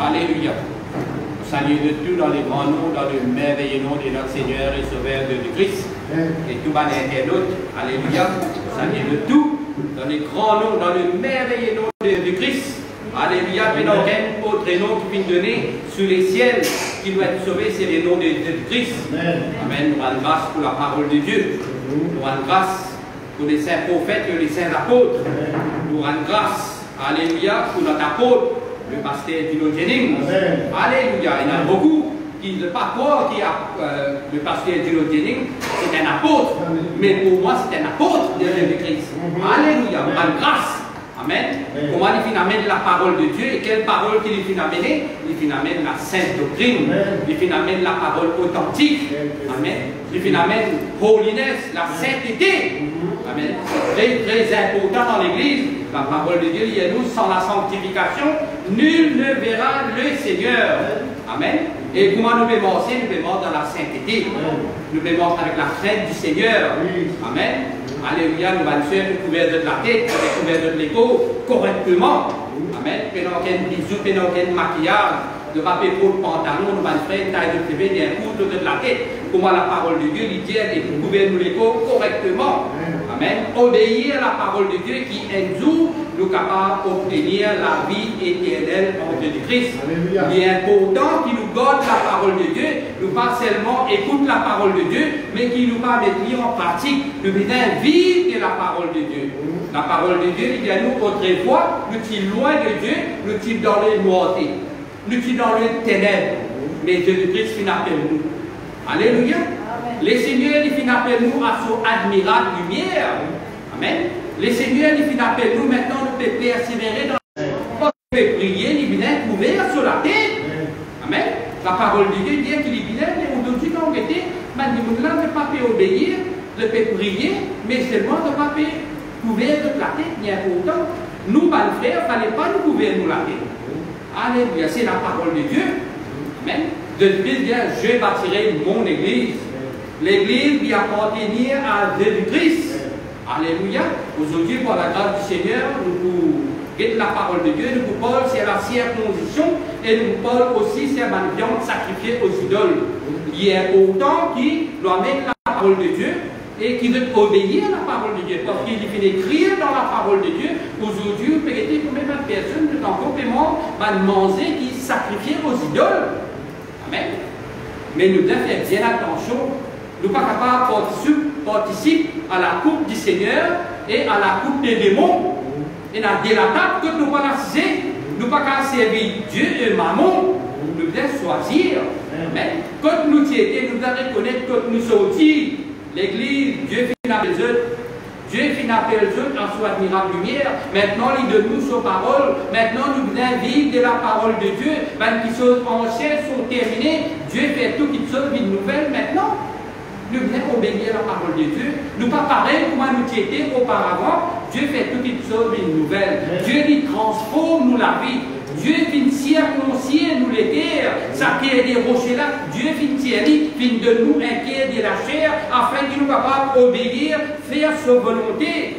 Alléluia. Salut de tout dans les grands noms, dans le merveilleux nom de notre Seigneur et Sauveur de Christ. Et tout bas internaute. Alléluia. Salut de tout dans les grands noms, dans le merveilleux nom de Christ. Alléluia. Mais dans quel autre nom qui vient donner sous les ciels qui doit être sauvé, c'est le nom de Christ. Amen. Nous rendons grâce pour la parole de Dieu. Nous rendons grâce pour les saints prophètes et les saints apôtres. Nous rendons grâce, alléluia, pour notre apôtre, le pasteur Dino Jennings. Alléluia. Il y en a beaucoup qui ne pas croire que le pasteur Dino Jennings, c'est un apôtre. Mais pour moi, c'est un apôtre de Jésus-Christ. Alléluia. Nous rendons grâce. Amen. Comment il finit amener la parole de Dieu et quelle parole qu'il finit amener? Il finit amener la sainte doctrine. Il finit amener la parole authentique. Amen. Il finit amener holiness, la sainteté. Amen. C'est très, très important dans l'Église. La parole de Dieu dit à nous, sans la sanctification, nul ne verra le Seigneur. Amen. Et comment nous devons marcher? Nous devons dans la sainteté. Nous devons avec la crainte du Seigneur. Amen. Alléluia, nous allons faire une couverture de la tête, une couverture de l'écho correctement. Amen. Pendant qu'un bisou, pendant qu'un maquillage, de papier pour le pantalon, nous allons faire une taille de TV d'un coup de la tête. Comment la parole de Dieu lui dit et pour gouverner l'écho correctement. Amen. Obéir à la parole de Dieu qui est nous, nous capables d'obtenir la vie éternelle en Jésus-Christ. Il est important qu'il nous garde la parole de Dieu, nous pas seulement écoute la parole de Dieu, mais qu'il nous pas mettre en pratique, nous devons vivre de la parole de Dit. La parole de Dieu, il y a nous autrefois, nous sommes loin de Dieu, nous sommes dans les noirtés, nous sommes dans les ténèbres, mais Jésus-Christ finit appelle nous. Alléluia. Les seigneurs, ils finissent appelle nous à son admirable lumière. Amen. Les seigneurs, ils finissent appelle nous maintenant, nous pouvons persévérer dans la Quand nous pouvons prier, ils viennent couvrir sur la tête. Amen. La parole de Dieu dit qu'il est bien, mais aujourd'hui, quand on était, nous ne pas obéir, ne peut prier, mais seulement ne pas couvrir toute la tête, bien important. Nous, frères, il ne fallait pas nous couvrir nous la tête. Alléluia, c'est la parole de Dieu. Amen. De dire, je bâtirai mon église. L'église qui appartenir à Jésus-Christ. Alléluia. Aujourd'hui, par la grâce du Seigneur, nous guettons la parole de Dieu, nous parlons c'est la circoncision et nous parlons aussi c'est la viande sacrifiée aux idoles. Il est important qui doit mettre la parole de Dieu et qui veut obéir à la parole de Dieu. Parce qu'il fait écrire dans la parole de Dieu. Aujourd'hui, vous pouvez pour même une personne qui est en complément manger qui sacrifie aux idoles. Amen. Mais nous devons faire bien attention. Nous ne sommes pas capables de participer à la coupe du Seigneur et à la coupe des démons. Et dans la table que nous ne pouvons pas nous ne pouvons pas servir Dieu et Mammon. Nous devons choisir. Amen. Quand nous y étions, nous devons reconnaître que nous sommes l'Église, Dieu finit appelle les autres. Dieu finit appelle les autres en soi admirable lumière. Maintenant, il donne nous sa parole. Maintenant, nous venons vivre de la parole de Dieu. Même les choses anciennes sont terminées. Dieu fait tout qu'il sauve une nouvelle maintenant. Nous venons obéir à la parole de Dieu. Nous pas pareil comme nous étions auparavant. Dieu fait tout qu'il sauve une nouvelle. Dieu lui transforme nous la vie. Dieu vient circoncire nous les terres, ça qui est des rochers là, Dieu vient de nous inquiéter de la chair, afin qu'il nous capable d'obéir, faire sa volonté.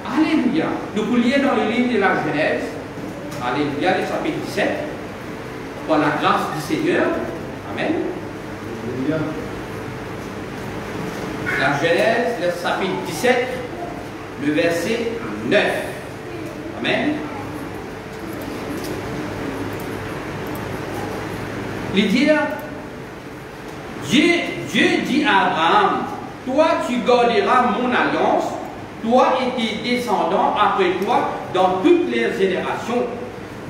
Alléluia. Nous poulions dans le livre de la Genèse, Alléluia, le chapitre 17, par la grâce du Seigneur. Amen. Alléluia. La Genèse, le chapitre 17, le verset 9. Amen. Il dit, Dieu dit à Abraham, toi tu garderas mon alliance, toi et tes descendants après toi dans toutes les générations.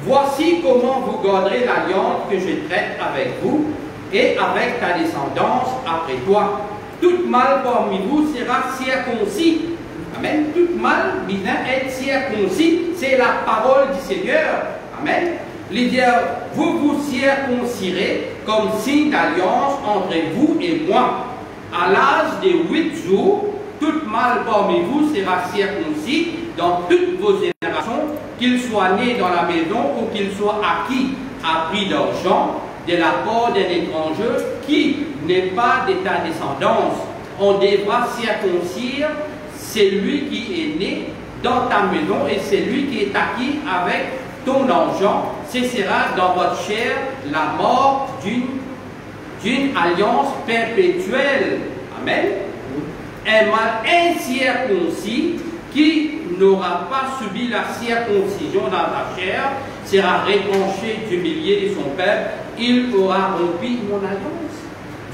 Voici comment vous garderez l'alliance que je traite avec vous et avec ta descendance après toi. Tout mâle parmi vous sera circoncis. Amen. Tout mâle vient être circoncis. C'est la parole du Seigneur. Amen. Il dit, vous vous circoncirez comme signe d'alliance entre vous et moi. À l'âge de 8 jours, tout mâle parmi vous sera circoncis dans toutes vos générations, qu'il soit né dans la maison ou qu'il soit acquis à prix d'argent de la part d'un étranger qui n'est pas de ta descendance. On devra circoncire celui qui est né dans ta maison et celui qui est acquis avec ton argent, cessera dans votre chair la mort d'une alliance perpétuelle. Amen. Un mâle incirconcis qui n'aura pas subi la circoncision dans la chair sera retranché du milieu de son père. Il aura rompu mon alliance.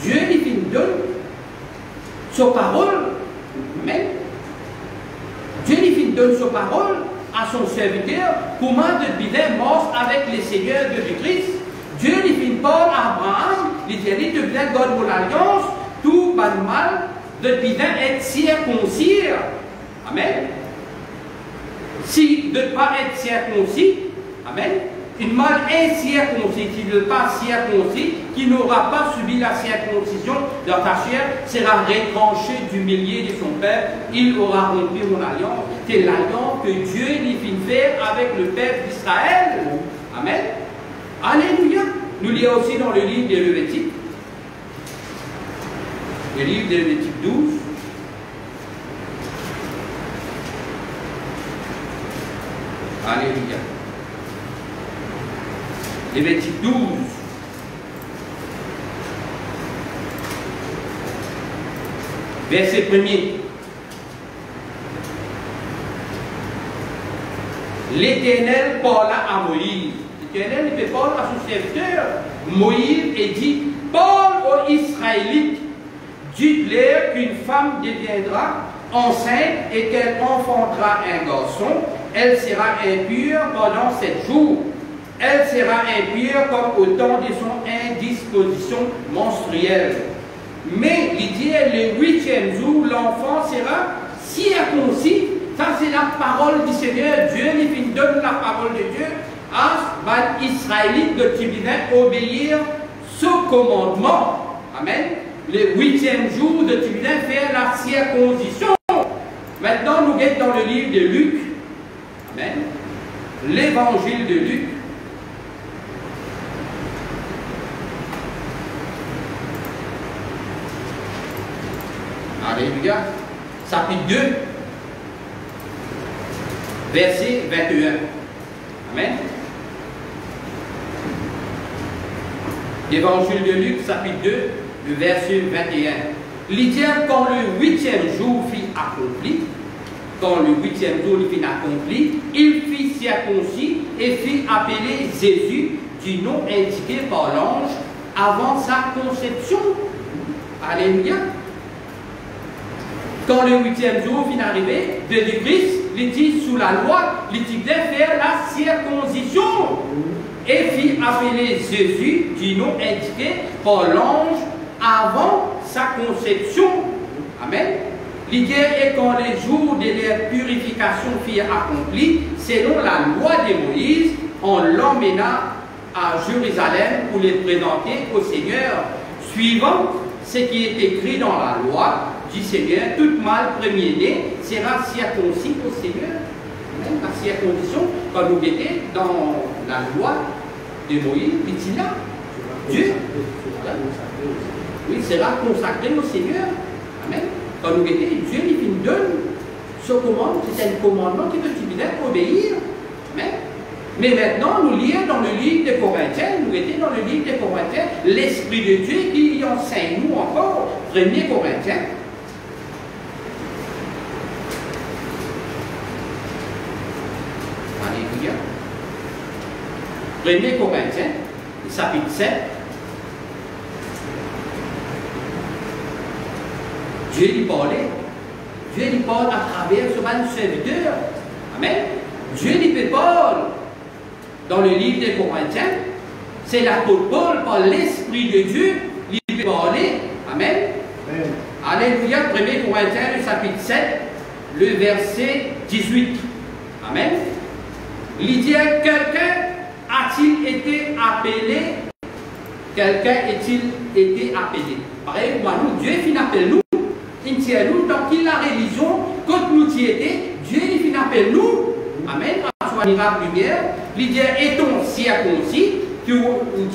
Dieu lui donne sa parole. Amen. Dieu lui donne sa parole à son serviteur, comment de bien mort avec les seigneurs de Christ. Dieu lui parle à Abraham, il dit de bien garder mon alliance, tout mal de bien être circoncis. Amen. Si de ne pas être circoncis, amen, une mâle incirconcis, qui ne pas circoncis, qui n'aura pas subi la circoncision de ta chair, sera retranché du milieu de son père, il aura rompu mon alliance. C'est l'alliance que Dieu lui fit faire avec le peuple d'Israël. Amen. Alléluia. Nous lisons aussi dans le livre de Lévitique, le livre de Lévitique 12. Alléluia. Lévitique 12. Verset 1er. L'Éternel parla à Moïse. L'Éternel parle à son serviteur Moïse et dit: parle aux Israélites, dites-leur qu'une femme deviendra enceinte et qu'elle enfantera un garçon. Elle sera impure pendant 7 jours. Elle sera impure comme au temps de son indisposition menstruelle. Mais, il dit, le 8e jour, l'enfant sera circoncis. Ça, c'est la parole du Seigneur. Dieu lui donne la parole de Dieu à les Israélites de Tibétain obéir ce commandement. Amen. Le 8e jour de Tibétain faire la circoncision. Maintenant, nous sommes dans le livre de Luc. Amen. L'évangile de Luc. Alléluia. Chapitre 2. Verset 21. Amen. L'évangile de Luc, chapitre 2, le verset 21. Il dit, quand le 8e jour fut accompli, il fit circoncis et fit appeler Jésus du nom indiqué par l'ange avant sa conception. Alléluia. Quand le 8e jour fut arrivé, de Christ, il dit sous la loi, il dit de faire la circoncision et fit appeler Jésus du nom indiqué par l'ange avant sa conception. Amen. L'idée est quand les jours de leur purification furent accomplis, selon la loi de Moïse, on l'emmena à Jérusalem pour les présenter au Seigneur, suivant ce qui est écrit dans la loi du Seigneur. Tout mâle premier-né sera circoncis au Seigneur. Même la circoncision, quand nous étions dans la loi de Moïse, il dit là, Dieu, oui, sera consacré au Seigneur. Amen. Quand nous étions, Dieu lui donne ce commandement, c'est un commandement qui veut obéir. Amen. Mais maintenant, nous lisons dans le livre des Corinthiens, nous étions dans le livre des Corinthiens, l'Esprit de Dieu qui enseigne nous encore, 1er Corinthiens. Alléluia. 1er Corinthiens, chapitre 7. Dieu lui parlait. Dieu lui parle à travers ce mal serviteur. Amen. Dieu lui parle. Dans le livre des Corinthiens, c'est l'apôtre Paul, par l'Esprit de Dieu, lui parler. Amen. Amen. Alléluia. 1er Corinthiens, le chapitre 7, le verset 18. Amen. Il dit, quelqu'un a-t-il été appelé? Quelqu'un est-il été appelé? Pareil, moi, nous, Dieu finit appelle nous. Il tient nous, tant qu'il la religion, quand nous y étions, Dieu finit appelle nous. Amen. Soit miracle lumière. Il dit, est-on circoncis? Tu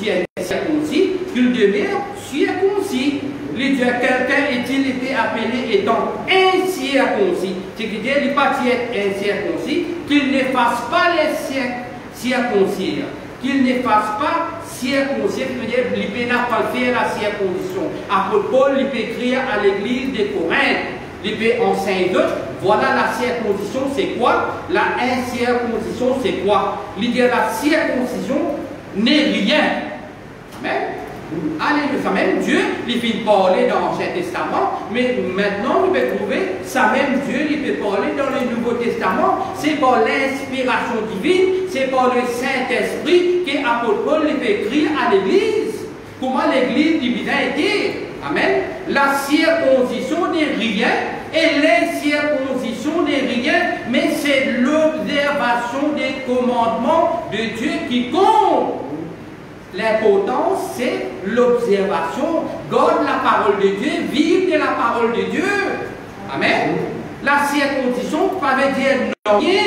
es circoncis, tu demeures circoncis. Il dit, quelqu'un est-il été appelé étant incirconcis? C'est-à-dire, il n'est pas être incirconcis, qu'il ne fasse pas les circoncire. qu'il ne fasse pas circoncision, c'est-à-dire qu'il n'a pas faire la circoncision. Apôtre Paul, il peut écrire à l'église de Corinthe, il peut enseigner d'autres, voilà la circoncision, c'est quoi? La incirconcision, c'est quoi? Il dit la circoncision n'est rien. Amen. Alléluia. Même Dieu, il peut parler dans l'Ancien Testament, mais maintenant, nous pouvons trouver ça même Dieu, il peut parler dans le Nouveau Testament. C'est par l'inspiration divine, c'est par le Saint-Esprit que l'apôtre Paul peut écrire à l'Église. Comment l'Église divine a été. Amen. La circoncision n'est rien et l'incirconcision n'est rien, mais c'est l'observation des commandements de Dieu qui compte. L'importance, c'est l'observation. Garde la parole de Dieu, vive de la parole de Dieu. Amen. La circoncision, ça veut dire non rien.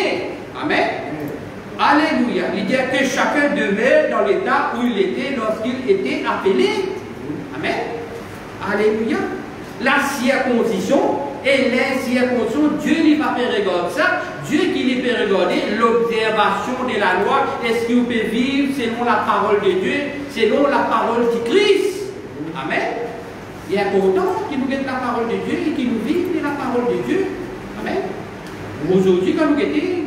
Amen. Alléluia. Il dit que chacun demeure dans l'état où il était lorsqu'il était appelé. Amen. Alléluia. La circoncision et l'incirconcision, Dieu n'y va pas regarder ça. Dieu qui lui peut regarder l'observation de la loi. Est-ce qu'il peut vivre selon la parole de Dieu, selon la parole du Christ? Amen. Il est important qu'il nous donne la parole de Dieu et qu'il nous vive de la parole de Dieu. Amen. Aujourd'hui, quand nous étions,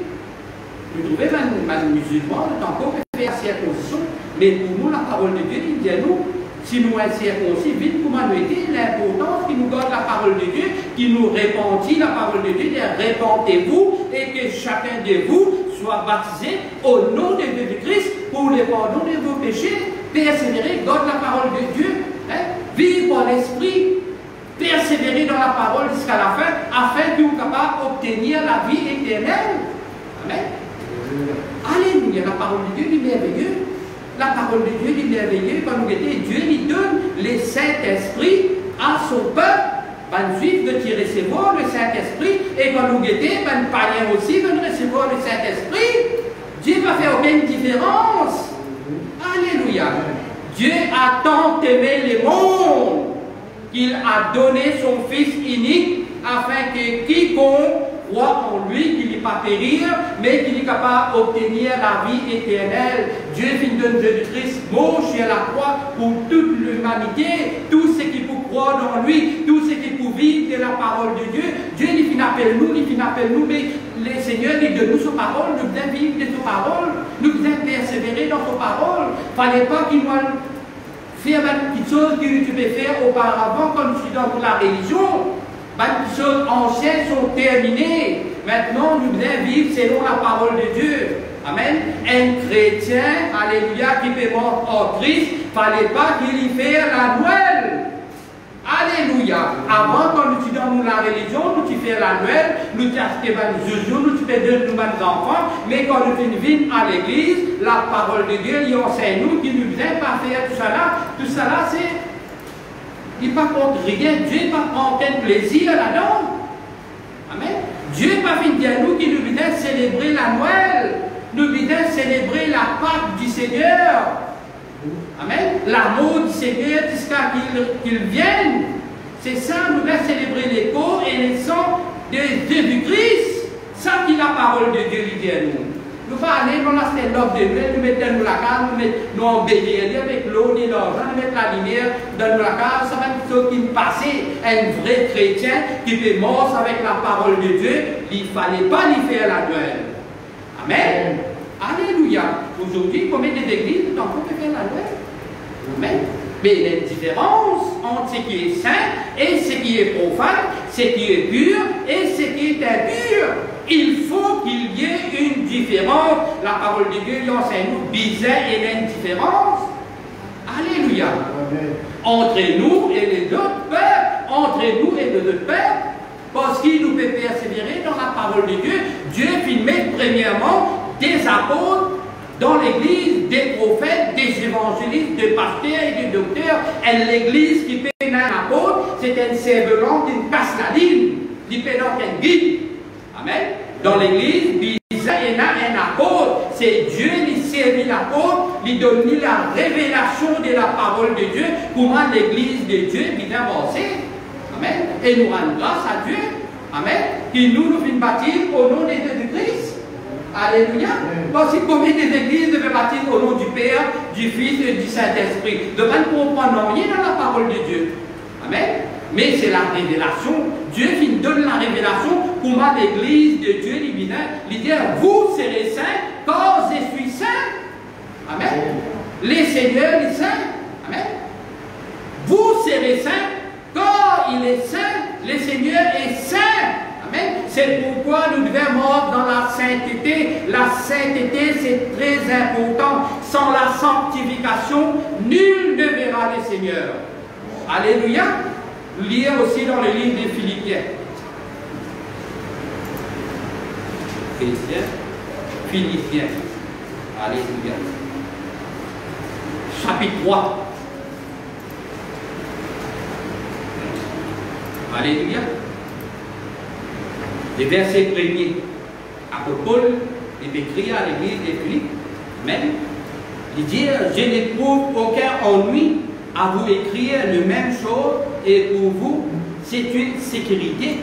nous trouvons un musulman, nous avons encore fait la circoncision, mais pour nous, la parole de Dieu, il dit à nous, si nous sommes circoncis, vite comment nous était, l'importance qui nous donne la parole de Dieu, qui nous répandit la parole de Dieu, répandez-vous et que chacun de vous soit baptisé au nom de Jésus-Christ pour le pardon de vos péchés. Persévérer, donne la parole de Dieu, hein? Vivre par l'esprit, persévérer dans la parole jusqu'à la fin, afin que vous soyez capable d'obtenir la vie éternelle. Amen. Alléluia, la parole de Dieu est merveilleuse. La parole de Dieu est merveilleuse. Quand nous étions, Dieu lui donne le Saint-Esprit à son peuple. Les Juifs de recevoir le Saint-Esprit. Et quand nous étions, les païens aussi de recevoir le Saint-Esprit. Dieu ne va faire aucune différence. Alléluia. Dieu a tant aimé le monde qu'il a donné son Fils unique afin que quiconque croit en lui, qu'il n'y pas périr, mais qu'il est capable d'obtenir la vie éternelle. Dieu donne Jésus-Christ mort sur la croix pour toute l'humanité, tous ceux qui peuvent croire dans lui, tous ceux qui peuvent vivre de la parole de Dieu. Dieu il appelle nous, mais le Seigneur dit de nous sa parole, nous devons vivre de sa parole, nous devons persévérer dans sa parole. Il ne fallait pas qu'il nous faire des petites choses que tu peux faire auparavant quand nous sommes dans la religion. Les choses anciennes sont terminées. Maintenant, nous devons vivre selon la parole de Dieu. Amen. Un chrétien, alléluia, qui peut mort en Christ, il ne fallait pas qu'il y fasse la Noël. Alléluia. Avant, quand nous sommes dans la religion, nous faisons la Noël, nous faisons des joujou, nous faisons de nos enfants, mais quand nous venons à l'église, la parole de Dieu, il enseigne nous qui nous vient pas faire tout ça là, c'est. Il ne pas contre rien, Dieu ne pas prendre aucun plaisir là-dedans. Amen. Dieu n'a pas fini à nous qui nous vient célébrer la Noël, nous vient célébrer la Pâque du Seigneur. Amen. L'amour du Seigneur jusqu'à qu'il vienne. C'est ça, nous voulons célébrer les corps et les sangs de Jésus-Christ. Ça qui est la parole de Dieu dit à nous. Nous allons aller dans la l'ordre de Dieu, nous mettons la case, nous embellir avec l'eau et l'argent, nous mettons la lumière dans la case. Ça va être ce qui passe. Un vrai chrétien qui peut mort avec la parole de Dieu, il ne fallait pas lui faire la Noël. Amen. Alléluia. Aujourd'hui, combien d'églises nous avons fait faire la Noël? Amen. Mais il y a une différence entre ce qui est saint et ce qui est profane, ce qui est pur et ce qui est impur. Il faut qu'il y ait une différence. La parole de Dieu enseigne nous bizarre et il y a une différence. Alléluia. Amen. Entre nous et les autres peuples, entre nous et les autres peuples, parce qu'il nous peut persévérer dans la parole de Dieu. Dieu il met premièrement des apôtres dans l'église, des prophètes, des évangélistes, des pasteurs et des docteurs. Et l'église qui peut un apôtre, c'est un cerf-volant qui casse la ligne, qui peut donc un guide. Amen. Dans l'église, il y a un apôtre. C'est Dieu qui servit l'apôtre, qui donne la révélation de la parole de Dieu, comment l'église de Dieu vient avancer. Amen. Et nous rendons grâce à Dieu. Amen. Qui nous bâtir au nom de Jésus-Christ. Alléluia. Voici combien des églises devaient baptiser au nom du Père, du Fils et du Saint-Esprit. De même qu'on comprend rien dans la parole de Dieu. Amen. Mais c'est la révélation. Dieu qui nous donne la révélation pour moi, l'église de Dieu divin. Il dit, vous serez saints, car je suis saint. Amen. Les seigneurs, les saints. Amen. Vous serez saints, car il est saint, le Seigneur est saint. Amen. C'est pourquoi nous devons mordre dans la sainteté. La sainteté, c'est très important. Sans la sanctification, nul ne verra le Seigneur. Alléluia. Lire aussi dans le livre des Philippiens. Philippiens. Alléluia. Chapitre 3. Alléluia. Les versets premiers. Apôtre Paul est écrit à l'église de Philippe. Amen. Il dit, je n'éprouve aucun ennui à vous écrire la même chose et pour vous, c'est une sécurité.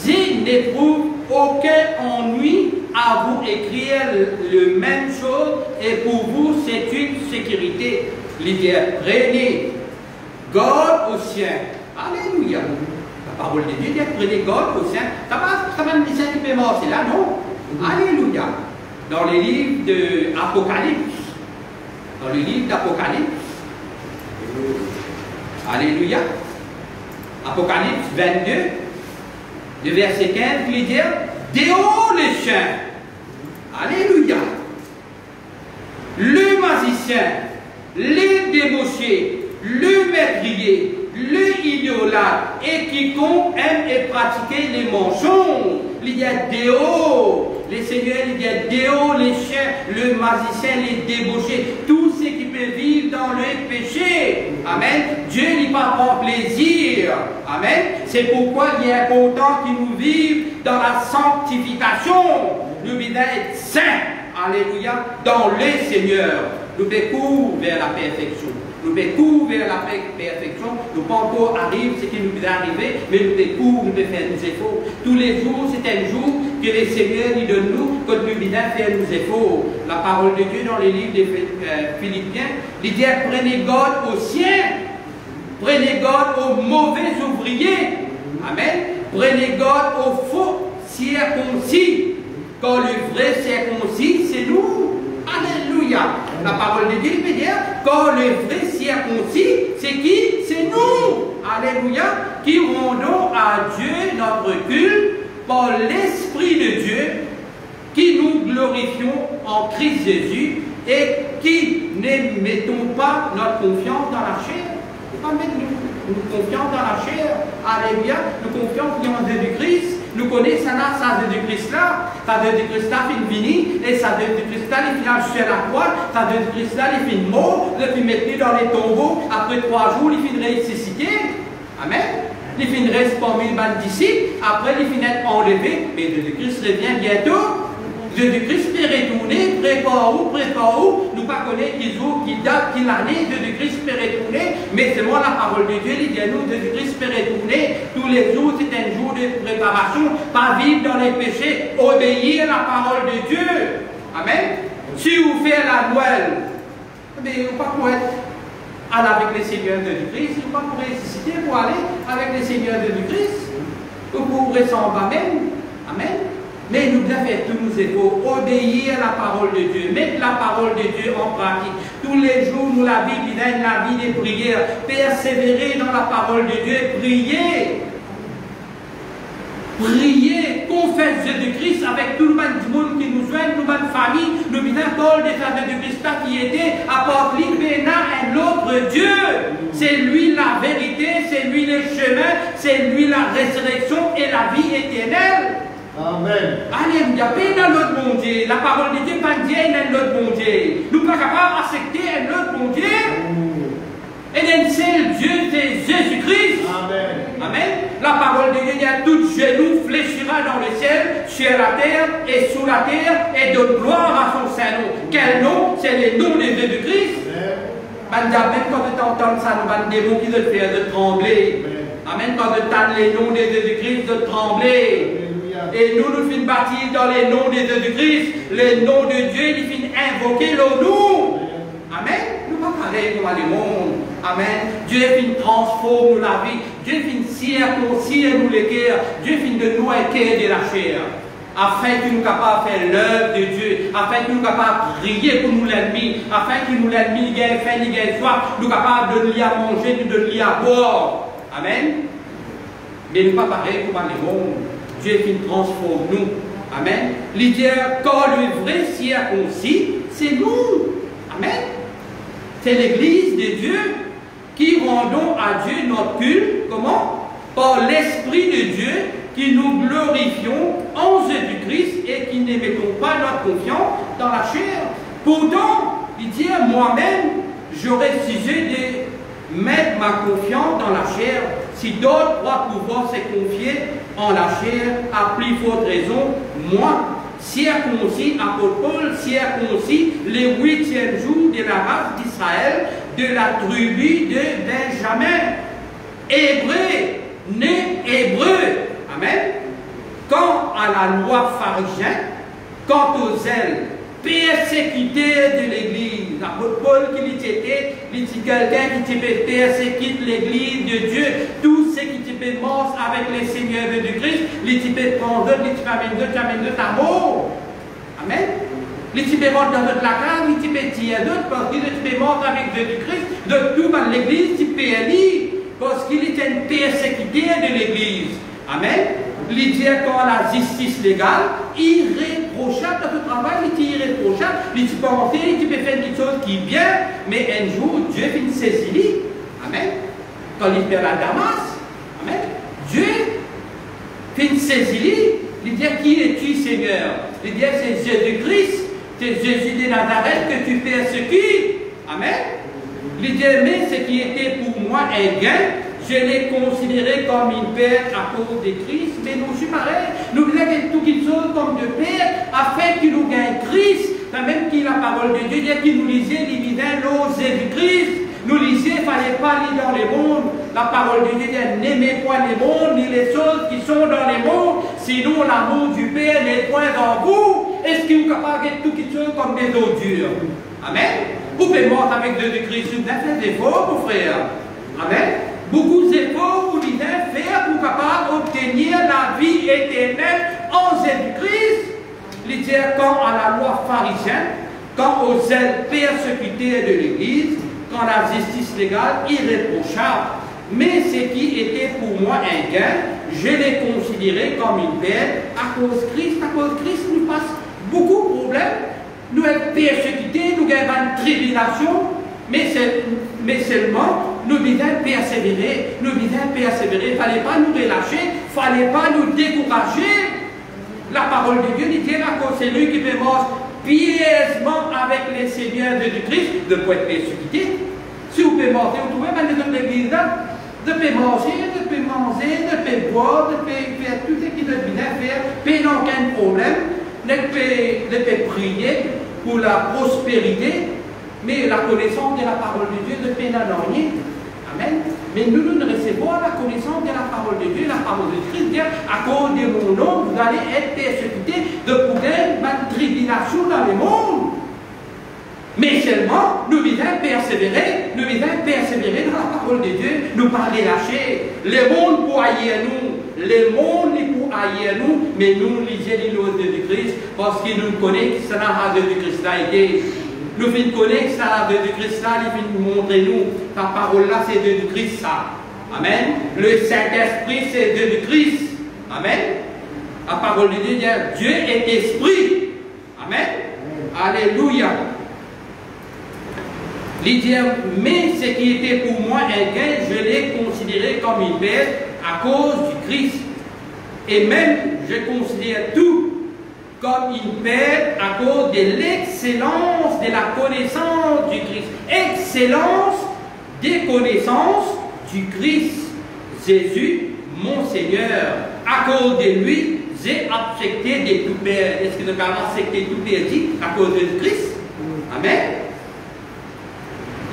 Je n'éprouve aucun ennui à vous écrire la même chose et pour vous, c'est une sécurité. Il dit, prenez garde au sien. Alléluia. La parole de Dieu dit, prenez garde au sien. Ça va me dire un peu mort, c'est là, non? Alléluia. Dans les livres d'Apocalypse. Dans le livre d'Apocalypse. Alléluia. Apocalypse 22, le verset 15, il dit, déhaut les chiens. Alléluia. Le magicien, les débauchés, le méprier, le idolâtre et quiconque aime et pratiquer les mensonges. Il y a déhaut. Les seigneurs, il y a déhaut, les chiens, le magicien, les débauchés, tous ceux qui peuvent vivre dans le péché. Amen. Dieu n'y prend plaisir. Amen. C'est pourquoi il est important que nous vivions dans la sanctification. Nous devons être saints. Alléluia. Dans le Seigneur. Nous devons vers la perfection. Nous découvrons vers la perfection, nous pas encore arriver ce qui nous est arrivé, mais nous découvrons, nous devons faire nos efforts. Tous les jours, c'est un jour que le Seigneur nous donne nous, que nous devons faire nos efforts. La parole de Dieu dans les livres des Philippiens, il dit, prenez garde aux siens, prenez garde aux mauvais ouvriers, amen, prenez garde aux faux circoncis, car le vrai circoncis, c'est nous. Alléluia. La parole de Dieu veut dire, quand le vrai circoncis, c'est qui? C'est nous. Alléluia. Qui rendons à Dieu notre culte par l'Esprit de Dieu, qui nous glorifions en Christ Jésus et qui ne mettons pas notre confiance dans la chair. Il ne faut pas mettre notre confiance dans la chair. Alléluia. Nous confions en Jésus-Christ. Nous connaissons ça de Christ là, ça de Christ là, il finit, et ça de Christ là, il finit sur la croix, ça de Christ là, il finit mort, il finit mettre dans les tombeaux, après 3 jours, il finit ressuscité. Amen. Il finit rester parmi les disciples, après il finit être enlevé, mais Jésus-Christ revient bientôt. Jésus-Christ peut retourner, prépare où, nous pas connaître qui jour, qui date, qui l'année, Jésus-Christ peut retourner, mais c'est moi la parole de Dieu, il dit à nous, Jésus-Christ peut retourner, tous les jours c'est un jour de préparation, pas vivre dans les péchés, obéir à la parole de Dieu. Amen. Si vous faites la Noël, mais vous ne pouvez pas être avec les seigneurs de Jésus-Christ, vous ne pouvez pas ressusciter pour aller avec les seigneurs de Jésus-Christ, vous pourrez s'en va même. Amen. Mais nous devons faire tous nos efforts, obéir à la parole de Dieu, mettre la parole de Dieu en pratique. Tous les jours, nous la vie de prière, persévérer dans la parole de Dieu, prier. Prier, confesse Jésus-Christ avec tout le monde qui nous soigne, toute notre famille, nous venons Paul de Jésus-Christ qui était apporté un autre Dieu. C'est lui la vérité, c'est lui le chemin, c'est lui la résurrection et la vie éternelle. Amen. Alléluia. Pas dans l'autre bon Dieu. La parole de Dieu pas dire dans l'autre bon Dieu. Nous ne pouvons pas accepter un autre bon Dieu. Et un seul Dieu, c'est Jésus-Christ. Amen. Amen. La parole de Dieu dit à tout genou fléchira dans le ciel, sur la terre et sous la terre, et de gloire à son saint nom. Quel nom? C'est le nom de Jésus-Christ. Même quand tu entends ça, nous avons des mots qui te font de trembler. Amen. Quand tu entends les noms de Jésus-Christ, de trembler. Et nous finissons bâtir dans les noms de Jésus-Christ, les noms de Dieu, ils finissent invoquer le nom. Amen. Nous ne pas parler comme le monde. Amen. Dieu finit transformer la vie. Dieu finit circoncire nous les cœurs. Dieu finit de nous équer de la chair. Afin que nous soyons capables de faire l'œuvre de Dieu, afin que nous soyons capables de prier pour nous l'ennemi, afin que nous l'ennemi gagne faim, il gagne soif, nous soyons capables de lui à manger, de lui à boire. Amen. Mais nous ne pas pareil comme le monde. Dieu finit transforme nous. Amen. L'idée, quand le vrai circoncis, c'est nous. Amen. C'est l'Église de Dieu qui rendons à Dieu notre culte. Comment? Par l'Esprit de Dieu qui nous glorifions en Jésus-Christ et qui ne mettons pas notre confiance dans la chair. Pourtant, il dit, moi-même, j'aurais sujet de mettre ma confiance dans la chair. Si d'autres croient pouvoir se confier en la chair, à plus forte raison, moi, circoncis, apôtre Paul, circoncis, le 8e jour de la race d'Israël, de la tribu de Benjamin, hébreu, né hébreu. Amen. Quant à la loi pharisienne, quant aux zèles persécutés de l'Église, l'apôtre Paul qui était quelqu'un qui persécute l'Église de Dieu, tout ce qui te mort avec les seigneurs de Christ, les types prendre d'autres, les types amènent d'autres à mort. Amen. Les types morts dans notre lacan, les types tirer d'autres parce qu'ils étaient morts avec Jésus-Christ, de tout dans l'Église, type PLI, parce qu'il était un persécuté de l'Église. Amen. Il dit quand la justice légale, irréprochable dans tout travail, il est irréprochable, il peut monter, il peut faire quelque chose qui est bien, mais un jour, Dieu finit saisir. Amen. Quand il perd la Damas, amen. Dieu finit saisir, il dit qui es-tu, Seigneur? Il dit c'est Jésus-Christ, c'est Jésus de Nazareth que tu persécutes. Amen. Il dit mais ce qui était pour moi un gain, je l'ai considéré comme une perte à cause de Christ, mais nous sommes pareils. Nous voulons que tout quelque chose comme de perte, afin qu'il nous gagne Christ. Même qui la parole de Dieu dit qu'il nous lisait les divins l'eau Jésus-Christ. Nous lisait, il ne fallait pas lire dans le monde. La parole de Dieu dit n'aimez point les mondes, ni les choses qui sont dans les mondes, sinon l'amour du Père n'est point dans vous. Est-ce qu'il est capable de tout quelque chose comme des ordures? Amen. Vous pouvez mort avec Jésus-Christ, vous avez des efforts, mon frère. Amen. Beaucoup d'efforts vous devez faire pour capable d'obtenir la vie éternelle en Jésus-Christ. Il dit quand à la loi pharisienne, quand aux zèles persécutés de l'Église, quand la justice légale irréprochable. Mais ce qui était pour moi un gain, je l'ai considéré comme une perte à cause de Christ. À cause de Christ, nous passons beaucoup de problèmes. Nous sommes persécutés, nous avons une tribulation, mais seulement nous devons persévérer. Nous devons persévérer. Il ne fallait pas nous relâcher, il ne fallait pas nous décourager. La parole de Dieu dit à cause de celui qui peut mort pieusement avec les seigneurs de Christ, de pouvoir être persécuté. Si vous pouvez monter, vous trouvez dans l'église là, de pouvoir manger, de pouvoir boire, de pouvoir faire tout ce qui doit bien faire, puis non aucun problème, de pouvoir prier pour la prospérité, mais la connaissance de la parole de Dieu ne peut n'en rien. Amen. Mais nous ne recevons la connaissance de la parole de Dieu, la parole de Christ dit à cause de mon nom, vous allez être persécutés de pouvoir ma tribulation dans le monde. Mais seulement, nous devons persévérer dans la parole de Dieu, nous pas relâcher. Le monde pour haïr nous, le monde pour haïr nous, mais nous lisons les lois de Christ parce qu'il nous connaît que ça n'a pas de Christ a été. Nous finissons connaître ça de Christ là, il finit nous montrer nous. Ta parole là, c'est de Christ ça. Amen. Le Saint-Esprit, c'est de Christ. Amen. La parole de Dieu dit Dieu est esprit. Amen. Alléluia. Il dit, mais ce qui était pour moi un gain, je l'ai considéré comme une perte à cause du Christ. Et même, je considère tout comme une perte à cause de l'excellence de la connaissance du Christ. Excellence des connaissances du Christ. Jésus, mon Seigneur. À cause de lui, j'ai accepté de tout perdre. Est-ce que nous avons accepté tout perdre à cause de Christ? Amen.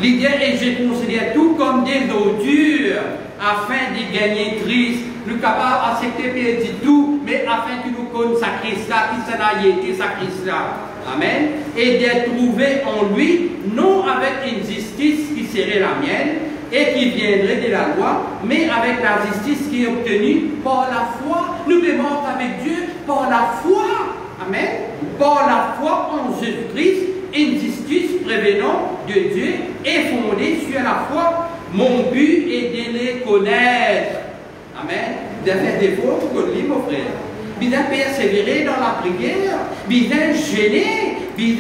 L'idée est que je considère tout comme des ordures afin de gagner Christ. Nous sommes capables d'accepter perdre tout, mais afin que nous comme sa Christ là, qui s'en a été sa Christ là. Amen. Et d'être trouvé en lui, non avec une justice qui serait la mienne et qui viendrait de la loi, mais avec la justice qui est obtenue par la foi. Nous vivons avec Dieu par la foi. Amen. Par la foi en Jésus-Christ, une justice prévenant de Dieu est fondée sur la foi. Mon but est de les connaître. Amen. De faire des fois pour qu'on lit, mon frère. Bien persévérer dans la prière, bien gêner, bien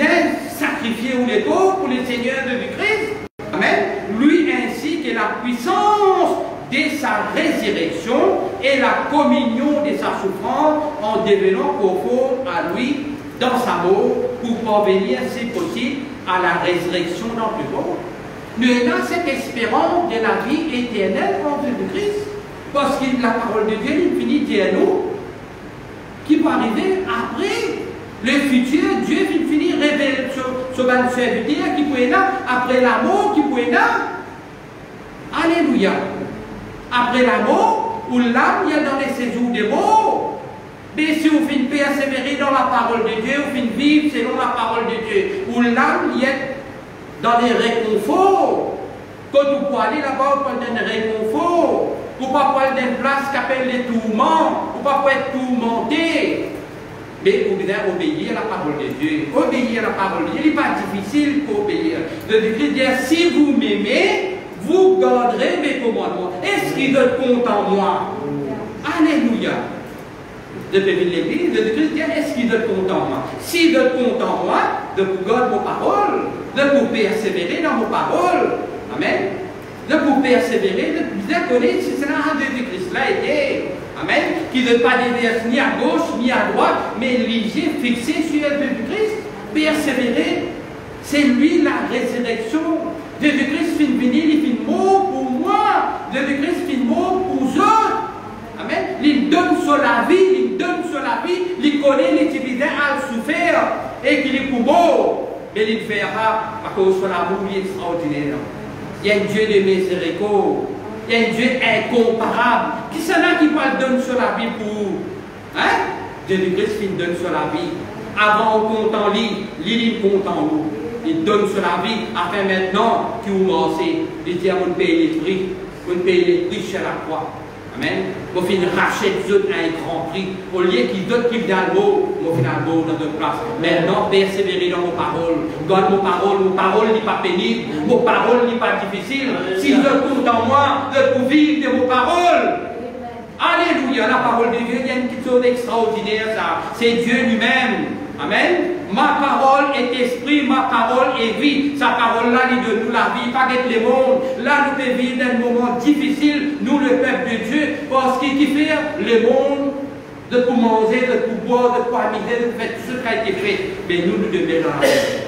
sacrifier ou les corps pour le Seigneur de Christ. Amen. Lui ainsi que la puissance de sa résurrection et la communion de sa souffrance en devenant conforme à lui dans sa mort pour parvenir, si possible, à la résurrection dans le monde. Nous avons cette espérance de la vie éternelle en Jésus-Christ, parce que la parole de Dieu l'infinité à nous, qui va arriver après le futur. Dieu va finir révéler sur un serviteur qui peut être là, après la mort qui peut être là. Alléluia. Après la mort, où l'âme y a dans les séjours des morts. Mais si vous finissez persévérer dans la parole de Dieu, vous finissez vivre selon la parole de Dieu, où l'âme y est dans les réconforts. Quand vous pouvez aller là-bas, vous pouvez donner réconfort. Vous ne pouvez pas aller dans une place qui appelle les tourments. Vous ne pouvez pas être tourmenté. Mais vous devez obéir à la parole de Dieu. Obéir à la parole de Dieu. Il n'est pas difficile pour obéir. Le Christ dit, si vous m'aimez, vous garderez mes commandements. Est-ce qu'il doit compte en moi? Alléluia. Depuis l'église, le Christ dit, est-ce qu'il doit compte en moi? S'il doit compte en moi, de vous garder vos paroles, de vous persévérer dans vos paroles. Amen. De vous persévérer, de bien connaître si c'est là de Christ là été. Amen. Qui ne pas déverser ni à gauche ni à droite, mais léger, fixé sur Jésus-Christ. Persévérer, c'est lui la résurrection. Jésus-Christ finit venir, il finit mort pour moi. Jésus-Christ finit mort pour eux. Amen. Il donne sur la vie, il donne sur la vie, il connaît l'utilité à souffrir et qu'il est pour beau. Mais il fera à cause de l'amour extraordinaire. Il y a un Dieu de miséricorde. Il y a un Dieu incomparable. Qui c'est là qui peut donner sur la vie pour vous? Hein? Jésus-Christ donne sur la vie. Avant, on compte en lui, il compte en vous. Il donne sur la vie, afin maintenant que vous marchez. Il dit à vous de payer les prix. Vous payez les prix chez la croix. Amen. Vous finissez racheter un grand prix. Au lieu qu'ils donnent qui viennent le mot, vous finissez le mot dans notre place. Maintenant, persévérez dans vos paroles. Garde vos paroles n'est pas pénible, vos paroles n'est pas difficile. Si je compte en moi, je peux vivre de vos paroles. Alléluia, la parole de Dieu, il y a une petite chose extraordinaire, ça. C'est Dieu lui-même. Amen. Ma parole est esprit, ma parole est vie. Sa parole-là, il donne nous la vie, pas que les mondes. Là, nous devons vivre dans un moment difficile, nous, le peuple de Dieu, parce qu'il fait le monde de pour manger, de pour boire, de pour habiter, de faire tout ce qui a été fait. Mais nous devons dans la vie.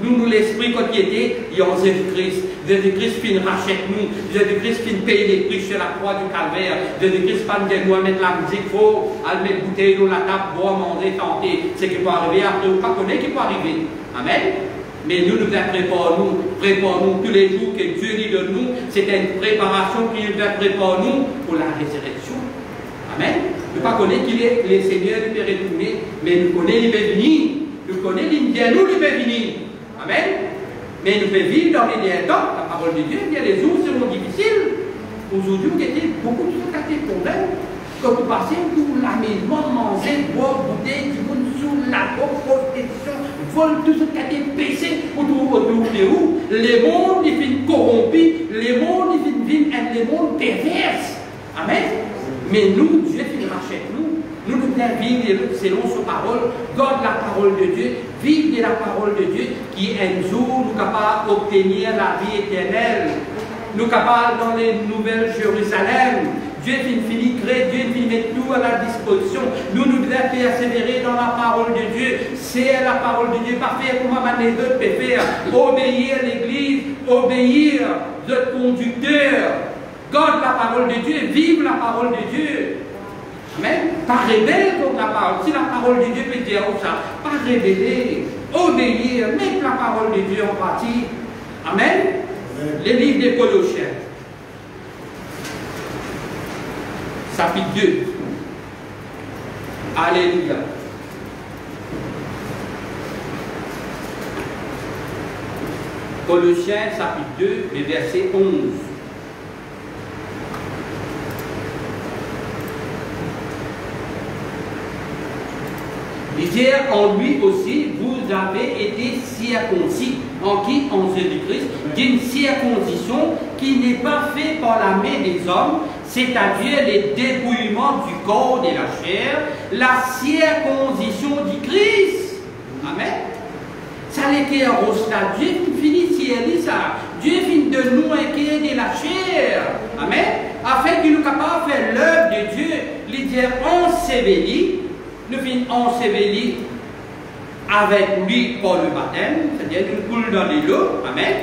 Nous, l'esprit, quand il était, il y a Jésus-Christ. Jésus-Christ finit rachète nous. Jésus-Christ finit payer les prix sur la croix du calvaire. Jésus-Christ pas nous à mettre la musique, il faut aller mettre bouteille dans la table, boire, manger, tenter. Ce qui peut arriver après, ou pas connaître qui peut arriver. Amen. Mais nous devons préparer-nous tous les jours que Dieu dit de nous. C'est une préparation qui nous doit préparer nous pour la résurrection. Amen. Nous ne pas connaître qu'il est le Seigneur qui est retourné, mais nous connaissons qu'il est venu. Nous connaissons qu'il est nous qui est venu. Amen. Mais nous pouvons vivre dans les derniers temps, la parole de Dieu, il y a les jours seront difficiles. Aujourd'hui, il y a beaucoup de problèmes. Quand vous passez pour l'amusement, manger, boire, bouteille, tout le monde sous la prostitution, vol, tout ce qui a été péché autour de vous. Les mondes, ils finissent corrompus, les mondes, ils finissent les mondes perverses. Amen. Mais nous, Dieu finira chez nous. Nous devons vivre selon sa parole, garde la parole de Dieu, vivre de la parole de Dieu, qui un jour nous sommes capables d'obtenir la vie éternelle. Nous sommes capables dans les nouvelles Jérusalem. Dieu finit créer, Dieu finit mettre tout à la disposition. Nous devons persévérer dans la parole de Dieu. C'est la parole de Dieu, pas faire comme les autres peuvent faire. Obéir à l'Église, obéir le conducteur. Garde la parole de Dieu, vive la parole de Dieu. Amen. Pas révéler contre la parole. Si la parole de Dieu peut dire ça, pas révéler, obéir, mettre la parole de Dieu en pratique. Amen. Les livres des Colossiens, chapitre 2. Alléluia. Colossiens chapitre 2, le verset 11. Il dit, en lui aussi, vous avez été circoncis. En qui? En Jésus-Christ, d'une circoncision qui n'est pas faite par la main des hommes, c'est-à-dire le dépouillement du corps et la chair, la circoncision du Christ. Amen. Ça l'était à Dieu finit de ça. Dieu finit de nous inquiéter de la chair. Amen. Afin qu'il nous capable de faire l'œuvre de Dieu, il dit enseveli. Nous finissons enseveli avec lui par le baptême, c'est-à-dire nous coulons dans les lots. Amen.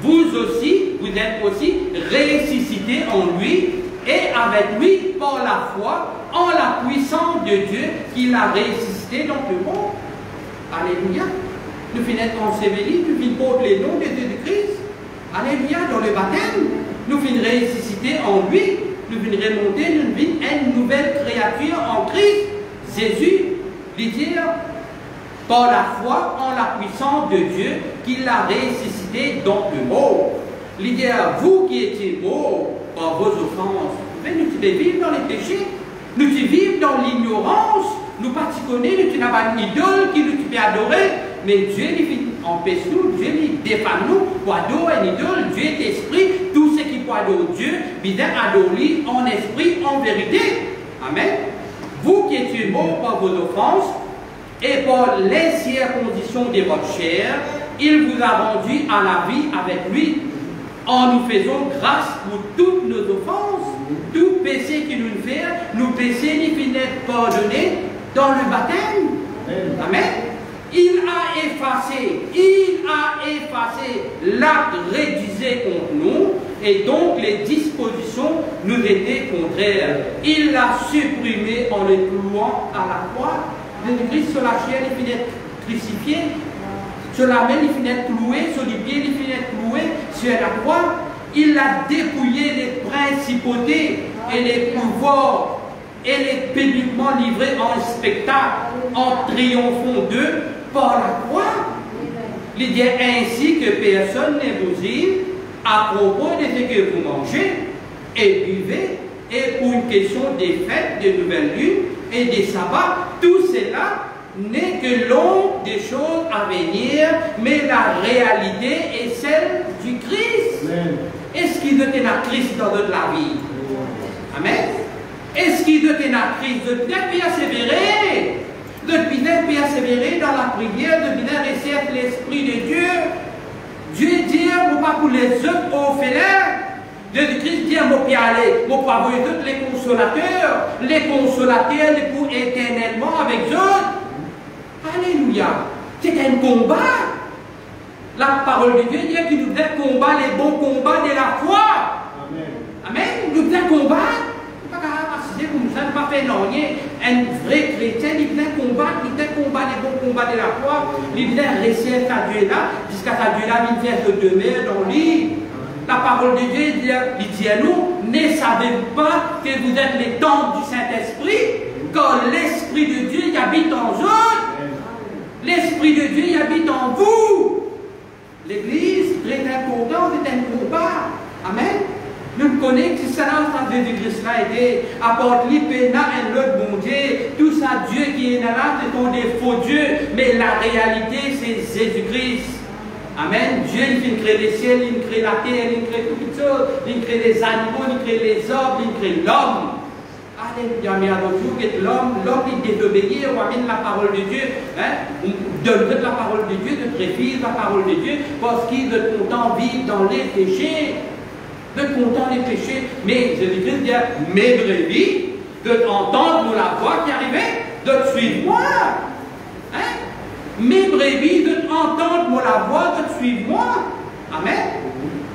Vous aussi, vous êtes aussi ressuscités en lui et avec lui par la foi en la puissance de Dieu qui l'a ressuscité dans le monde. Alléluia. Nous finissons enseveli, nous finissons pour les noms de Jésus-Christ. Alléluia. Dans le baptême, nous finissons ressuscités en lui, nous finissons remonter, nous finissons une nouvelle créature en Christ. Jésus, dit par la foi en la puissance de Dieu qui l'a ressuscité dans le monde. Il dit vous qui étiez morts par vos offenses, nous devons vivre dans les péchés, nous vivons dans l'ignorance, nous pas connaître, nous n'avons pas une idole qui nous peut adorer, mais Dieu empêche nous, Dieu défend nous pour adorer une idole. Dieu est esprit, tout ce qui peut adorer Dieu, vient adorer en esprit, en vérité. Amen. Vous qui étiez morts par vos offenses et par l'incirconcision de votre chair, il vous a rendu à la vie avec lui, en nous faisant grâce pour toutes nos offenses, tout péché qui nous fait, nos péchés nous finissent pardonnés dans le baptême. Amen. Il a effacé l'acte rédigé contre nous, et donc les dispositions nous étaient contraires. Il l'a supprimé en le clouant à la croix. Jésus-Christ sur la chair, il finit crucifié. Sur la main, il finit cloué. Sur les pieds, il finit cloué. Sur la croix, il a dépouillé les principautés et les pouvoirs et les publiquement livrés en spectacle, en triomphant d'eux par la croix. Il dit ainsi que personne ne vous dit à propos de ce que vous mangez et buvez, et pour une question des fêtes, des nouvelles lunes et des sabbats, tout cela n'est que l'ombre des choses à venir, mais la réalité est celle du Christ. Est-ce qu'il doit être un Christ dans notre vie? Amen. Est-ce qu'il doit être un Christ? De bien persévérer, de bien persévérer dans la prière, de bien recevoir l'Esprit de Dieu. Dieu dit, moi pas pour les autres orphelins. Jésus-Christ dit, moi pas aller, moi pas voir tous les consolateurs les pour éternellement avec eux. Alléluia. C'est un combat. La parole de Dieu dit qu'il nous devons combattre les bons combats de la foi. Amen. Amen. Nous devons combattre. Comme ça, ne pas faire rien. Un vrai chrétien, il vient combattre les bons combats de la foi. Il vient rester à Dieu là, jusqu'à ce Dieu là, il vient se demeurer dans lui. La parole de Dieu dit à nous, ne savez-vous pas que vous êtes les temples du Saint-Esprit, quand l'Esprit de Dieu y habite en vous. L'Esprit de Dieu y habite en vous. L'Église, chrétien content, c'est un combat. Amen. Nous connaissons que ça de Jésus-Christ a été apporté pénal et l'autre bon Dieu. Tout ça, Dieu qui est là, c'est ton des faux dieux. Mais la réalité, c'est Jésus-Christ. Amen. Dieu, il crée les ciels, il crée la terre, il crée toutes choses. Il crée les animaux, il crée les hommes, il crée l'homme. Alléluia. Mais avant tout, l'homme, il désobéit, on amène la parole de Dieu. On donne la parole de Dieu, de préfise la parole de Dieu, parce qu'il est content de vivre dans les péchés. De content les péchés, mais Jésus-Christ dit, mes brebis, de entendre la voix qui arrivait, de te suivre moi. Hein? Mes brebis, de entendre la voix, de te suivre moi. Amen.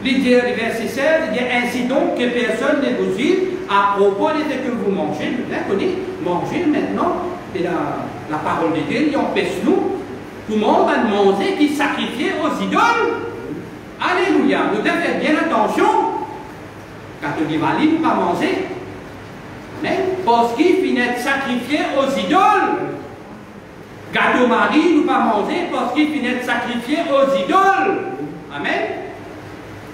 Il dit, le verset 16, il dit, ainsi donc que personne ne vous dit à propos de ce que vous mangez. Vous connaissez, manger maintenant, et la parole de Dieu, il empêche nous, tout le monde à manger qui sacrifiait aux idoles. Alléluia. Nous devons faire bien attention. Quand on dit valide, pas manger. Amen. parce qu'il finit sacrifié aux idoles. Gâteau Marie, nous pas manger parce qu'il finit sacrifié aux idoles. Amen.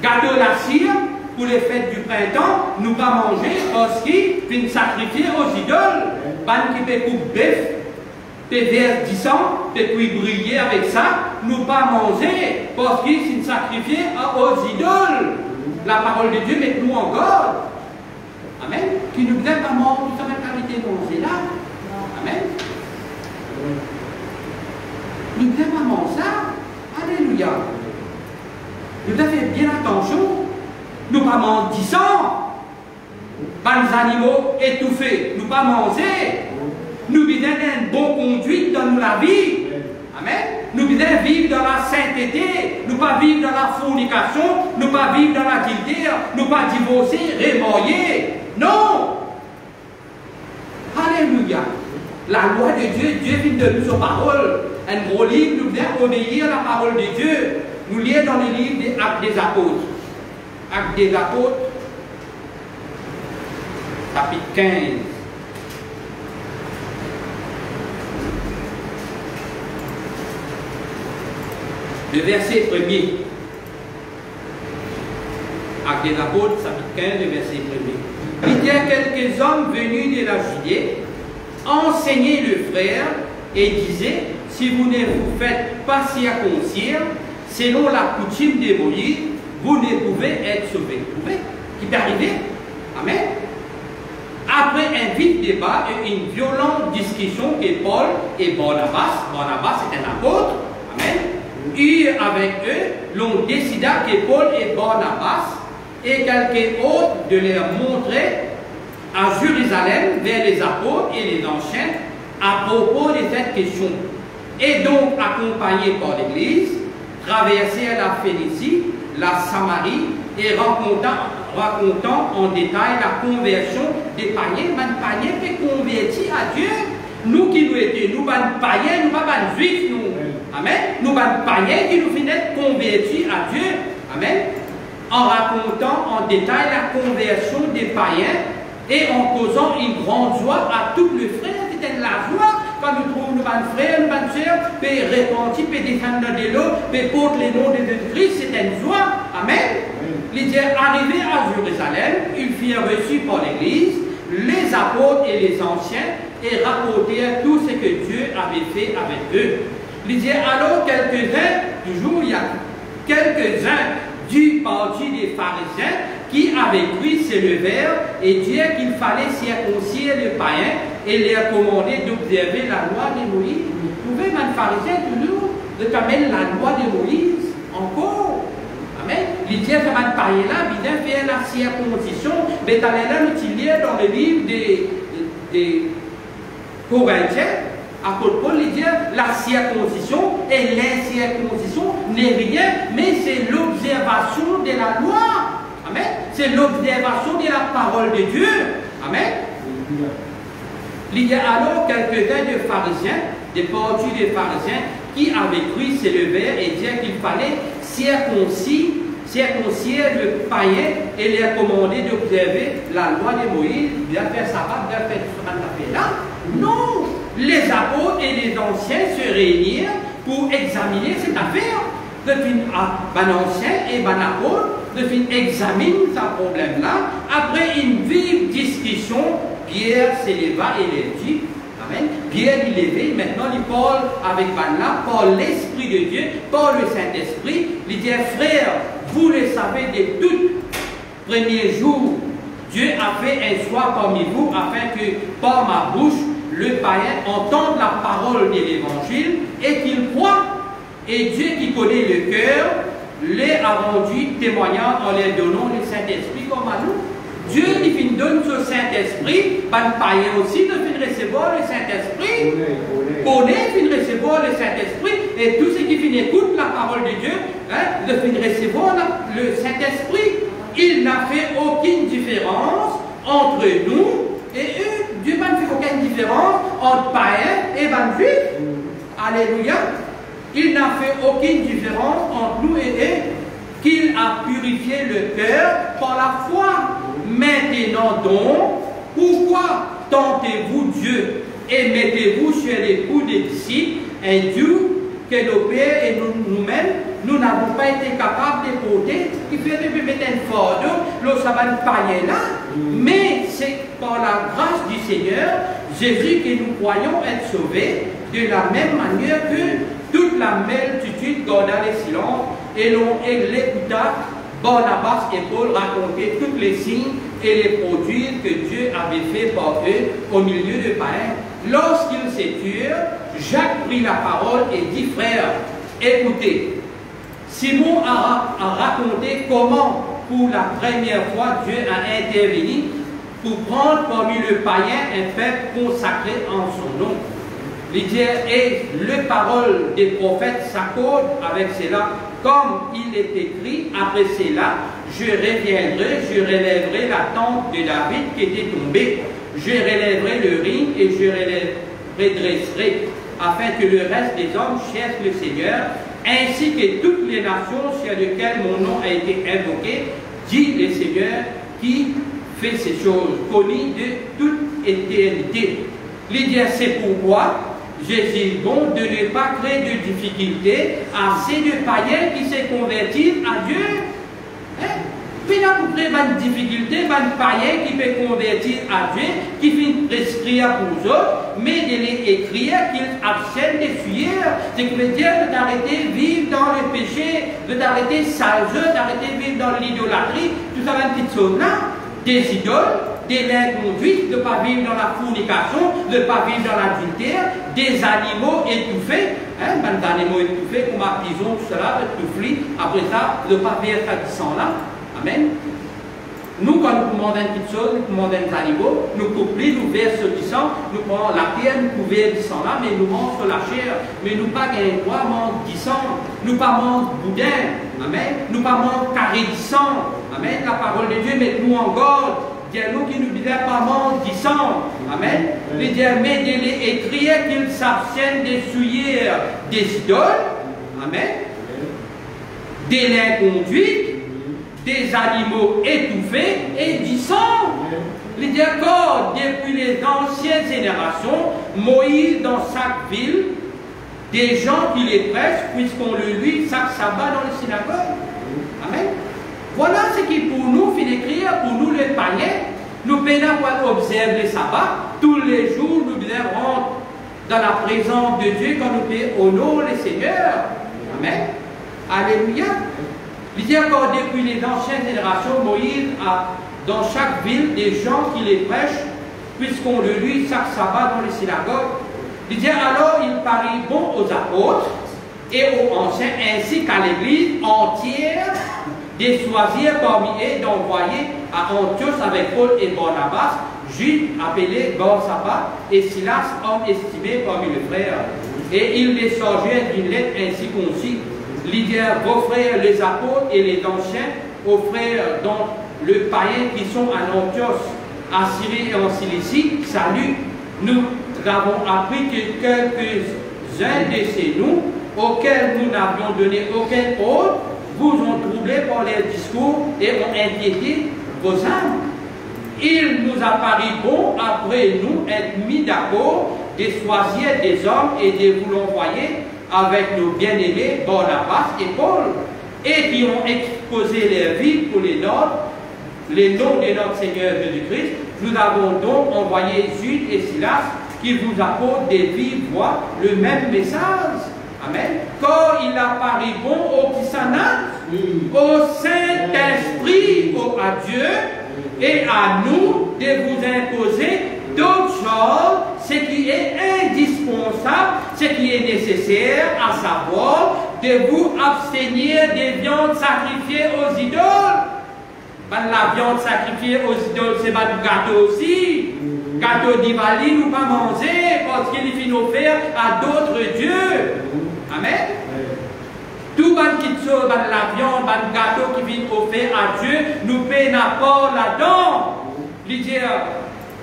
Gâteau la cire, pour les fêtes du printemps, nous pas manger parce qu'il finit sacrifié aux idoles. Ban qui peut couper bœuf, peut vers 10 ans, peut briller avec ça, nous pas manger parce qu'il finit sacrifié aux idoles. La parole de Dieu met nous en garde. Amen. Qui nous dit pas manger, nous sommes arrêtés de manger là. Amen. Nous devons pas manger ça. Alléluia. Nous devons faire bien attention. Nous pas manger 10 ans. Les animaux étouffés. Nous pas manger. Nous devons une bonne conduite dans la vie. Amen. Nous devons vivre dans la sainteté. Nous pas vivre dans la fornication. Nous pas vivre dans l'adultère. Nous pas divorcer, remoryer. Non. Alléluia. La loi de Dieu, Dieu vient de nous sa parole. Un gros livre, nous devons obéir à la parole de Dieu. Nous lisons dans le livre des Actes des Apôtres. Actes des Apôtres, chapitre 15. Le verset 1er. Actes des Apôtres, chapitre 15, le verset 1er. Il y a quelques hommes venus de la Judée, enseignaient le frère et disaient: si vous ne vous faites pas circoncire, selon la coutume de Moïse, vous ne pouvez être sauvés. Vous pouvez? Qui peut arriver? Amen. Après un vif débat et une violente discussion que Paul et Barnabas c'est un apôtre, amen, eurent avec eux, l'on décida que Paul et Barnabas et quelques autres de les montrer à Jérusalem vers les apôtres et les anciens à propos de cette question. Et donc, accompagnés par l'Église, traversèrent la Phénicie, la Samarie, et racontant en détail la conversion des païens. Les païens étaient convertis à Dieu. Nous qui nous étions, nous, les païens, nous, pas les juifs, nous. Amen. Nous, les païens qui nous venaient convertis à Dieu. Amen. En racontant en détail la conversion des païens et en causant une grande joie à tous les frères. C'était la joie. Quand nous trouvons nos frères, nos sœurs, peut repentir, peut défendre de l'eau, peut porter les noms de Christ, c'est une joie. Amen. Les arrivés à Jérusalem, ils furent reçus par l'Église, les apôtres et les anciens, et rapportèrent tout ce que Dieu avait fait avec eux. Les alors quelques-uns, toujours il y a quelques-uns du parti des pharisiens qui avaient cru se levèrent et dirent qu'il fallait circoncire les païens et leur commander d'observer la loi de Moïse. Vous pouvez, les pharisiens, toujours, de camel la loi de Moïse, encore. Amen. Les dieux, comme les païens là, ils viennent faire la circoncision. Mais dans dans le livre des Corinthiens, à côté de Paul, il dit la circoncision et l'incirconcision n'est rien, mais c'est l'observation de la loi. Amen. C'est l'observation de la parole de Dieu. Amen. Il y a alors quelques-uns de pharisiens, des partis des pharisiens, qui avaient cru se lever et dire qu'il fallait circoncire le païen et leur commander d'observer la loi de Moïse, de faire sabbat, de faire ce qu'on a fait là. Non! Les apôtres et les anciens se réunirent pour examiner cette affaire. Depuis un ancien et un apôtre, depuis examiner ce problème-là. Après une vive discussion, Pierre s'éleva et leur dit, amen, Pierre il levé, maintenant il parle avec Banla, par l'Esprit de Dieu, par le Saint-Esprit, il dit, frères, vous le savez de tout premier jour, Dieu a fait un choix parmi vous afin que par ma bouche, le païen entende la parole de l'Évangile et qu'il croit. Et Dieu qui connaît le cœur, les a rendu témoignant en leur donnant le Saint-Esprit comme à nous. Dieu il donne ce Saint-Esprit, le païen aussi de recevoir le Saint-Esprit. Connaît, il recevoir le Saint-Esprit, et tous ceux qui écoutent la parole de Dieu, hein, de recevoir le Saint-Esprit. Il n'a fait aucune différence entre nous et eux. Dieu n'a fait aucune différence entre païens et juifs. Alléluia. Il n'a fait aucune différence entre nous et eux, qu'il a purifié le cœur par la foi. Maintenant donc, pourquoi tentez-vous Dieu et mettez-vous sur les coups des disciples, un Dieu que nos pères et nous-mêmes, nous n'avons pas été capables de porter, qui fait de mettre un fardeau, le sabbat païen là, mais c'est par la grâce du Seigneur, Jésus, que nous croyons être sauvés, de la même manière que toute la multitude garda les silences, et l'on l'écouta, Barnabas et Paul racontaient tous les signes et les produits que Dieu avait fait par eux au milieu de païens. Lorsqu'ils s'éturent, Jacques prit la parole et dit, frères, écoutez, Simon a raconté comment, pour la première fois, Dieu a intervenu pour prendre parmi le païen un peuple consacré en son nom. Et les paroles des prophètes s'accordent avec cela, comme il est écrit, après cela, je reviendrai, je relèverai la tente de David qui était tombée, je relèverai le ring et je redresserai, afin que le reste des hommes cherchent le Seigneur, ainsi que toutes les nations sur lesquelles mon nom a été invoqué, dit le Seigneur qui fait ces choses, connues de toute éternité. L'idée, c'est pourquoi Jésus bon de ne pas créer de difficultés à ces deux païens qui se convertissent à Dieu. Puis là, pour créer une difficulté, un païen qui peut convertir à Dieu, qui finit prescrire pour eux, mais de les écrire qu'ils abstiennent de fuir. Ce qui veut dire d'arrêter de vivre dans le péché, d'arrêter sale jeu, d'arrêter de vivre dans l'idolâtrie, tout ça, une petite chose là, des idoles, des l'inconduite, de ne pas vivre dans la fornication, de ne pas vivre dans l'adultère, des animaux étouffés, des animaux étouffés comme à prison, tout cela, étouffés, après ça, de ne pas vivre ça du sang là. Amen. Nous, quand nous commandons une petite chose, nous commandons des animaux, nous couplons, nous versons du sang, nous prenons la terre, nous couvrons du sang là, mais nous mangeons la chair, mais nous pas gagnons droit, mangeons du sang, nous pas mangeons boudin, amen, nous pas mangeons carré du sang, amen, la parole de Dieu met nous en garde. Dieu-nous qui nous disait pas manque du sang. Amen. Les Dieu met de les écrire qu'ils s'abstiennent de souiller des idoles. Amen. Des l'inconduite, des animaux étouffés et du sang. Les Dieu encore, depuis les anciennes générations, Moïse dans chaque ville, des gens qui les prêchent, puisqu'on le lit chaque sabbat dans les synagogues. Amen. Voilà ce qui pour nous fait écrire, pour nous les païens, nous pouvons observer le sabbat, tous les jours nous devons rentrer dans la présence de Dieu quand nous pouvons honorer le Seigneur. Amen. Alléluia. Il dit encore depuis les anciennes générations, Moïse a dans chaque ville des gens qui les prêchent, puisqu'on le lit chaque sabbat dans les synagogues. Il dit alors il parut bon aux apôtres et aux anciens ainsi qu'à l'église entière de choisir parmi eux d'envoyer à Antioche avec Paul et Barnabas, Jude appelé Barsabas et Silas, homme estimé parmi les frères. Et ils les chargèrent d'une lettre ainsi conçue. L'idée vos frères les apôtres et les anciens, aux frères dont le païen qui sont à Antioche, à Syrie et en Cilicie, salut. Nous avons appris que quelques-uns de ces nous, auxquels nous n'avions donné aucun ordre, vous ont troublé par leurs discours et ont inquiété vos âmes. Il nous a paru bon, après nous, être mis d'accord, de choisir des hommes et de vous l'envoyer avec nos bien-aimés Barnabas et Paul, et qui ont exposé leur vie pour les noms de notre Seigneur Jésus-Christ. Nous avons donc envoyé Jude et Silas qui vous apportent des vives voix le même message. Amen. Quand il a paru bon au Kisana, au Saint-Esprit, à Dieu et à nous de vous imposer d'autres choses, ce qui est indispensable, ce qui est nécessaire, à savoir de vous abstenir des viandes sacrifiées aux idoles. La viande sacrifiée aux idoles, c'est pas du gâteau aussi. Gâteau d'Ivali, nous pas manger parce qu'il est offert à d'autres dieux. Amen. Tout ban qui chose, la viande, ban gâteau qui vient offert à Dieu, nous payons pas là-dedans. L'idée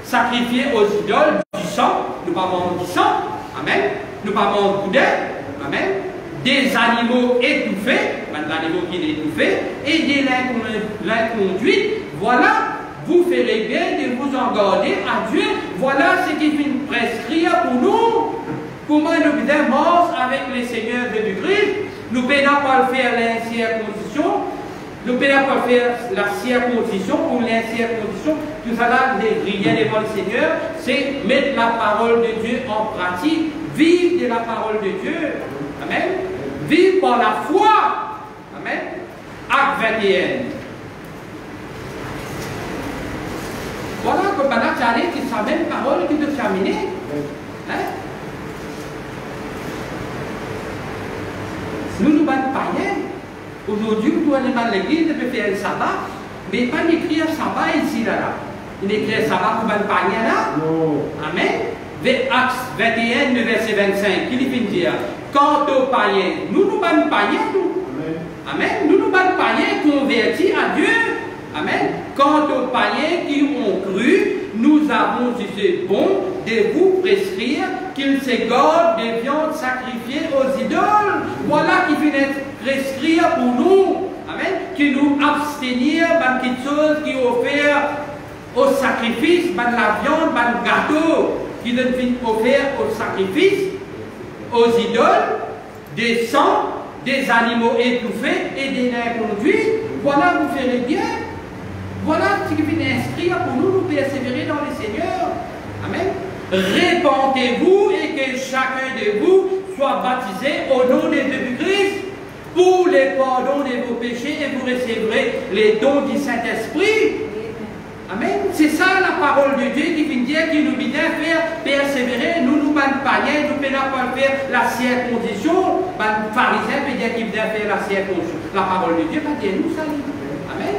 sacrifier aux idoles du sang, nous pas manger du sang. Amen. Nous pas manger boudin. Amen. Des animaux étouffés, des animaux qui sont étouffés, et des l'inconduite. Voilà, vous ferez bien de vous en garder à Dieu. Voilà ce qui vient prescrire pour nous. Comment nous devons mort avec les seigneurs de Christ. Nous ne pouvons pas faire l'incirconcision. Nous ne pouvons pas faire la circoncision ou l'incirconcision. Tout ça là, rien devant le Seigneur, c'est mettre la parole de Dieu en pratique, vivre de la parole de Dieu. Amen. Vivre par la foi. Amen. Acte 21. Voilà que pendant que j'allais, c'est sa même parole qui doit terminer. Hein? Nous sommes païens. Aujourd'hui, nous doit aller à l'église, on peut faire le sabbat, mais pas écrire sabbat ici, là. Il écrit sabbat pour les païens là. Amen. Acte 21, le verset 25, il vient dire, quant aux païens, nous sommes païens, nous. Amen. Nous sommes païens convertis à Dieu. Amen. Quant aux païens qui ont cru, nous avons jugé bon de vous prescrire qu'ils se gardent des viandes sacrifiées aux idoles. Voilà qui vient prescrire pour nous. Amen. Qui nous abstenir de quelque chose qui est offert au sacrifice, de la viande, de gâteau, qui nous offert au sacrifice, aux idoles, des sangs, des animaux étouffés et des nerfs conduits. Voilà, vous ferez bien. Voilà ce qui vient inscrire pour nous, nous persévérer dans le Seigneur. Amen. Répentez-vous et que chacun de vous soit baptisé au nom de Jésus-Christ pour le pardon de vos péchés et vous recevrez les dons du Saint-Esprit. Amen. C'est ça la parole de Dieu qui vient dire qu'il nous vient faire persévérer. Nous, nous, païens, nous ne pouvons pas faire la circoncision. Les pharisiens peuvent dire qu'il vient faire la circoncision. La parole de Dieu va dire nous salut. Amen.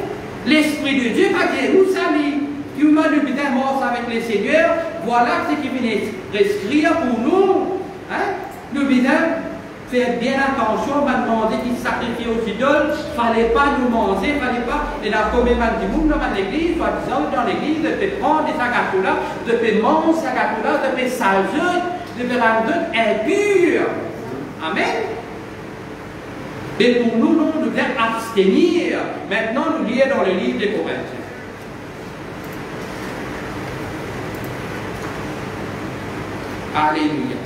L'Esprit de Dieu va dire nous salut. Qui nous vient mort avec le Seigneur. Voilà ce qui vient prescrire pour nous. Hein? Nous venons faire bien attention, on va demander qu'ils sacrifient aux idoles, il ne fallait pas nous manger, il ne fallait pas, et dans combien de monde dans l'église, soit disant dans l'église, de faire prendre des agatos-là, de faire manger ces agatos-là, de faire sager, de faire rendre impur. Amen. Mais pour nous, nous devons abstenir. Maintenant, nous lisons dans le livre des Corinthiens. Alléluia.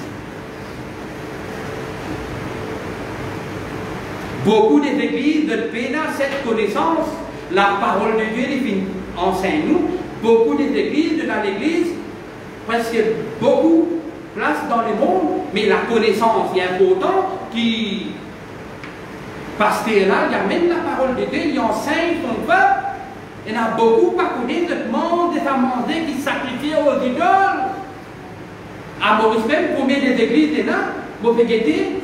Beaucoup des églises de peine cette connaissance, la parole de Dieu enseigne nous. Beaucoup des églises de l'église, presque beaucoup place dans le monde, mais la connaissance est importante qui pasteur là, il amène la parole de Dieu, il enseigne son peuple. Il y en a beaucoup pas connu de monde, des amendés qui sacrifient aux idoles. À Maurice même, combien des églises il y en a? Vous pouvez guetter.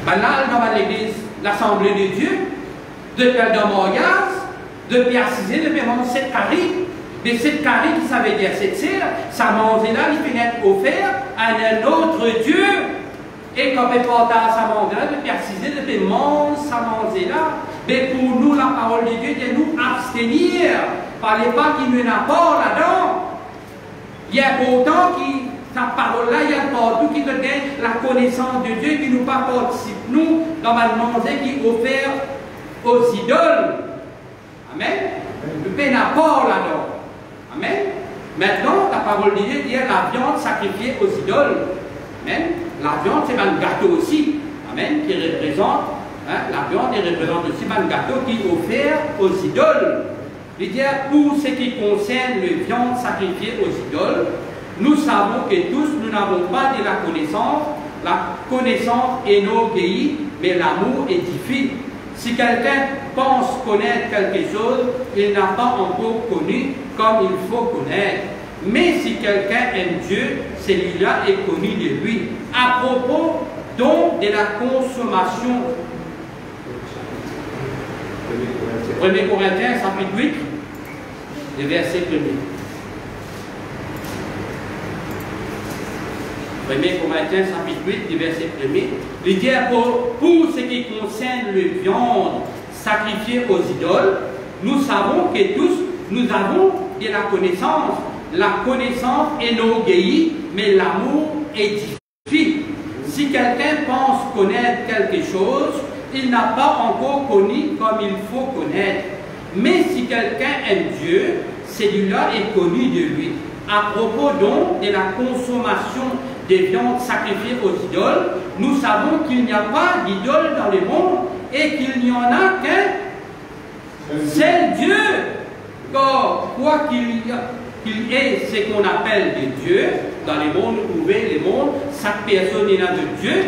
Ben là, dans l'église, l'Assemblée de Dieu, de Père de Montréal, de Pierre Cizé, de Père Mon 7 carrés. Mais 7 carrés, qui ça veut dire 7 serres, ça mangeait là, il finit offert à un autre Dieu. Et quand on porte à sa manger là, de Pierre Cizé, de Père Mon, ça mangeait là. Mais pour nous, la parole de Dieu, de nous abstenir. Parlez pas qu'il n'y en a pas là-dedans. Il y a pourtant qui. Sa parole-là, il y a partout qui nous donne la connaissance de Dieu, qui nous participe, nous, dans le monde qui est offert aux idoles. Amen. Le pain n'a pas là-dedans. Amen. Maintenant, la parole de Dieu dit la viande sacrifiée aux idoles. Amen. La viande, c'est un gâteau aussi. Amen. Qui représente, la viande représente aussi un gâteau qui est offert aux idoles. Il dit pour ce qui concerne les viandes sacrifiées aux idoles, nous savons que tous, nous n'avons pas de la connaissance. La connaissance énorgueillit, mais l'amour édifie. Si quelqu'un pense connaître quelque chose, il n'a pas encore connu comme il faut connaître. Mais si quelqu'un aime Dieu, celui-là est connu de lui. À propos donc de la consommation, 1 Corinthiens, chapitre 8, le verset 1er. 1 Corinthiens, chapitre 8, verset 1er, il dit pour ce qui concerne les viandes sacrifiées aux idoles, nous savons que tous, nous avons de la connaissance. La connaissance énorgueillit, mais l'amour édifie. Si quelqu'un pense connaître quelque chose, il n'a pas encore connu comme il faut connaître. Mais si quelqu'un aime Dieu, celui-là est connu de lui. À propos donc de la consommation des viandes sacrifiées aux idoles, nous savons qu'il n'y a pas d'idole dans le monde et qu'il n'y en a qu'un seul Dieu. Car quoi qu'il ait ce qu'on appelle des dieux, dans les mondes ouverts, les mondes, chaque personne est là de Dieu,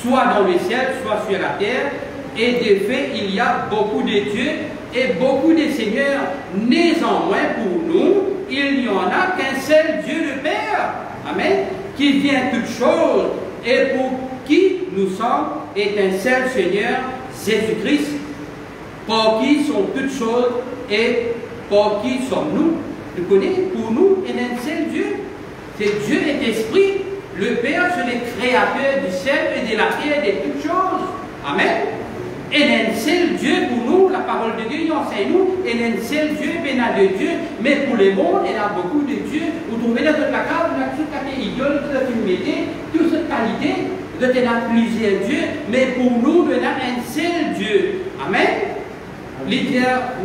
soit dans le ciel, soit sur la terre. Et de fait, il y a beaucoup de dieux et beaucoup de seigneurs. Néanmoins, pour nous, il n'y en a qu'un seul Dieu le Père. Amen. Qui vient toutes choses et pour qui nous sommes est un seul Seigneur, Jésus-Christ, pour qui sont toutes choses et pour qui sommes-nous. Vous connaissez, pour nous, il y a un seul Dieu. C'est Dieu est esprit. Le Père, c'est le créateur du ciel et de la terre et de toutes choses. Amen. Et un seul Dieu pour nous, la parole de Dieu enseigne nous, et un seul Dieu, bénin de Dieu, mais pour le monde, il y a beaucoup de dieux. Vous trouvez dans toute la carte, vous avez toute la idole, toute la humilité, toute cette qualité, vous avez plusieurs dieux, mais pour nous, il y a un seul Dieu. Amen.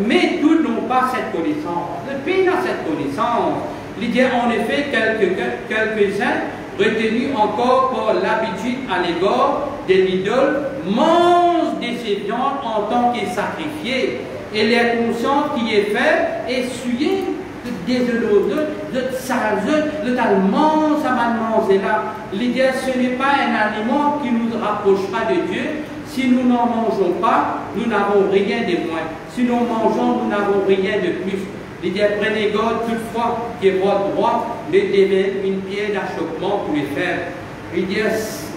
Mais tous n'ont pas cette connaissance. Le pays n'a cette connaissance. Il y a en effet quelques-uns retenus encore par l'habitude à l'égard de l'idole, mangent de ces viandes en tant que sacrifiées. Et leur conscience qui est faite est souillée de désodorants, de saleté, de tellement ça m'a mangé là. L'idée, ce n'est pas un aliment qui nous rapproche pas de Dieu. Si nous n'en mangeons pas, nous n'avons rien de moins. Si nous mangeons, nous n'avons rien de plus. L'idée, prenez garde toutefois que votre droit ne devienne une pierre d'achoppement pour les faire. Il dit,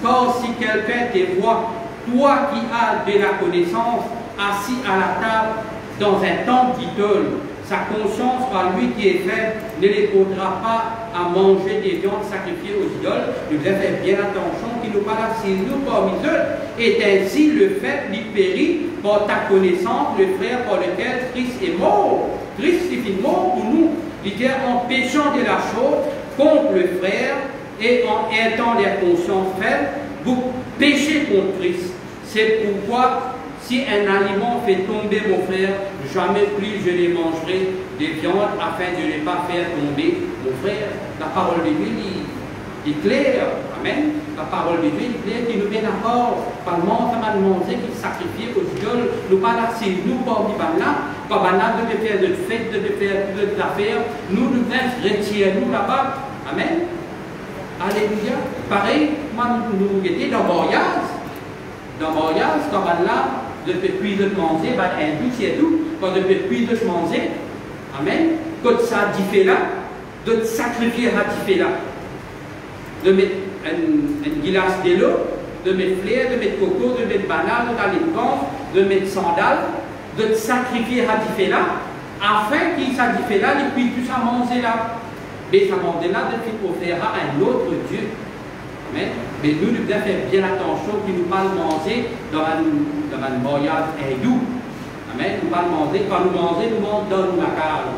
car si quelqu'un te voit, toi qui as de la connaissance, assis à la table dans un temple d'idole, sa conscience par lui qui est faible ne les portera pas à manger des viandes sacrifiées aux idoles. Nous devons faire bien attention qu'il nous parle si nous parmi eux, est ainsi le fait d'y périr par ta connaissance, le frère par lequel Christ est mort. Christ est mort pour nous. Il dit en péchant de la chose contre le frère et en étant les consciences faibles, vous péchez contre Christ. C'est pourquoi si un aliment fait tomber mon frère, jamais plus je ne mangerai des viandes afin de ne pas faire tomber mon frère. La parole de Dieu est claire. Amen. La parole de Dieu est claire qui nous met d'accord. Par le monde, ça m'a demandé qu'il sacrifiait aux idoles. Nous pas là, c'est nous, pas là. Pas là de faire de fêtes, de faire de affaires. Nous devons retirer nous là-bas. Amen. Alléluia. Pareil, moi, nous étions dans le voyage. Dans le voyage, comme là, de puis de manger, un doux, c'est tout, quand de puis de manger, amen, quand ça dit fait là, de sacrifier à dit fait là, de mettre une glace de l'eau, de mettre fleurs, de mettre coco, de mettre banane, d'aller de camp, de mettre sandales, de sacrifier à dit fait là, afin qu'il ça dit fait là, et puis tout ça manger là. Mais ça manger là, de puis offrir à un autre Dieu. Amen. Mais nous devons faire bien attention qu'il nous parle manger dans un voyage hindou. Amen. Nous parle manger, quand nous mangeons, nous mangeons dans la case.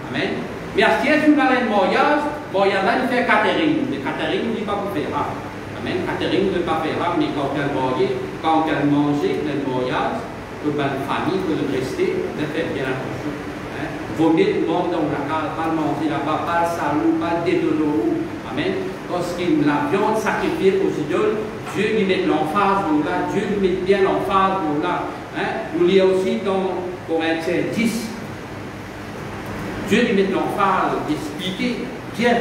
Amen. Mais à ce qui est, si nous allons un voyage là, il fait catering. Le catering, il ne dit pas pour faire rare. Amen. Catering ne pas faire rare, mais quand elle mange, quand elle mange dans le voyage, pour la famille, pour le rester, de faire bien attention. Vaut mieux nous dans la case, pas manger là-bas, pas le salou, pas le dédolorou. Amen. Lorsqu'il la viande sacrifiée aux idoles, Dieu lui met l'emphase là, Dieu lui met bien l'emphase là. Nous lisons aussi dans Corinthiens 10. Dieu lui met l'emphase d'expliquer bien.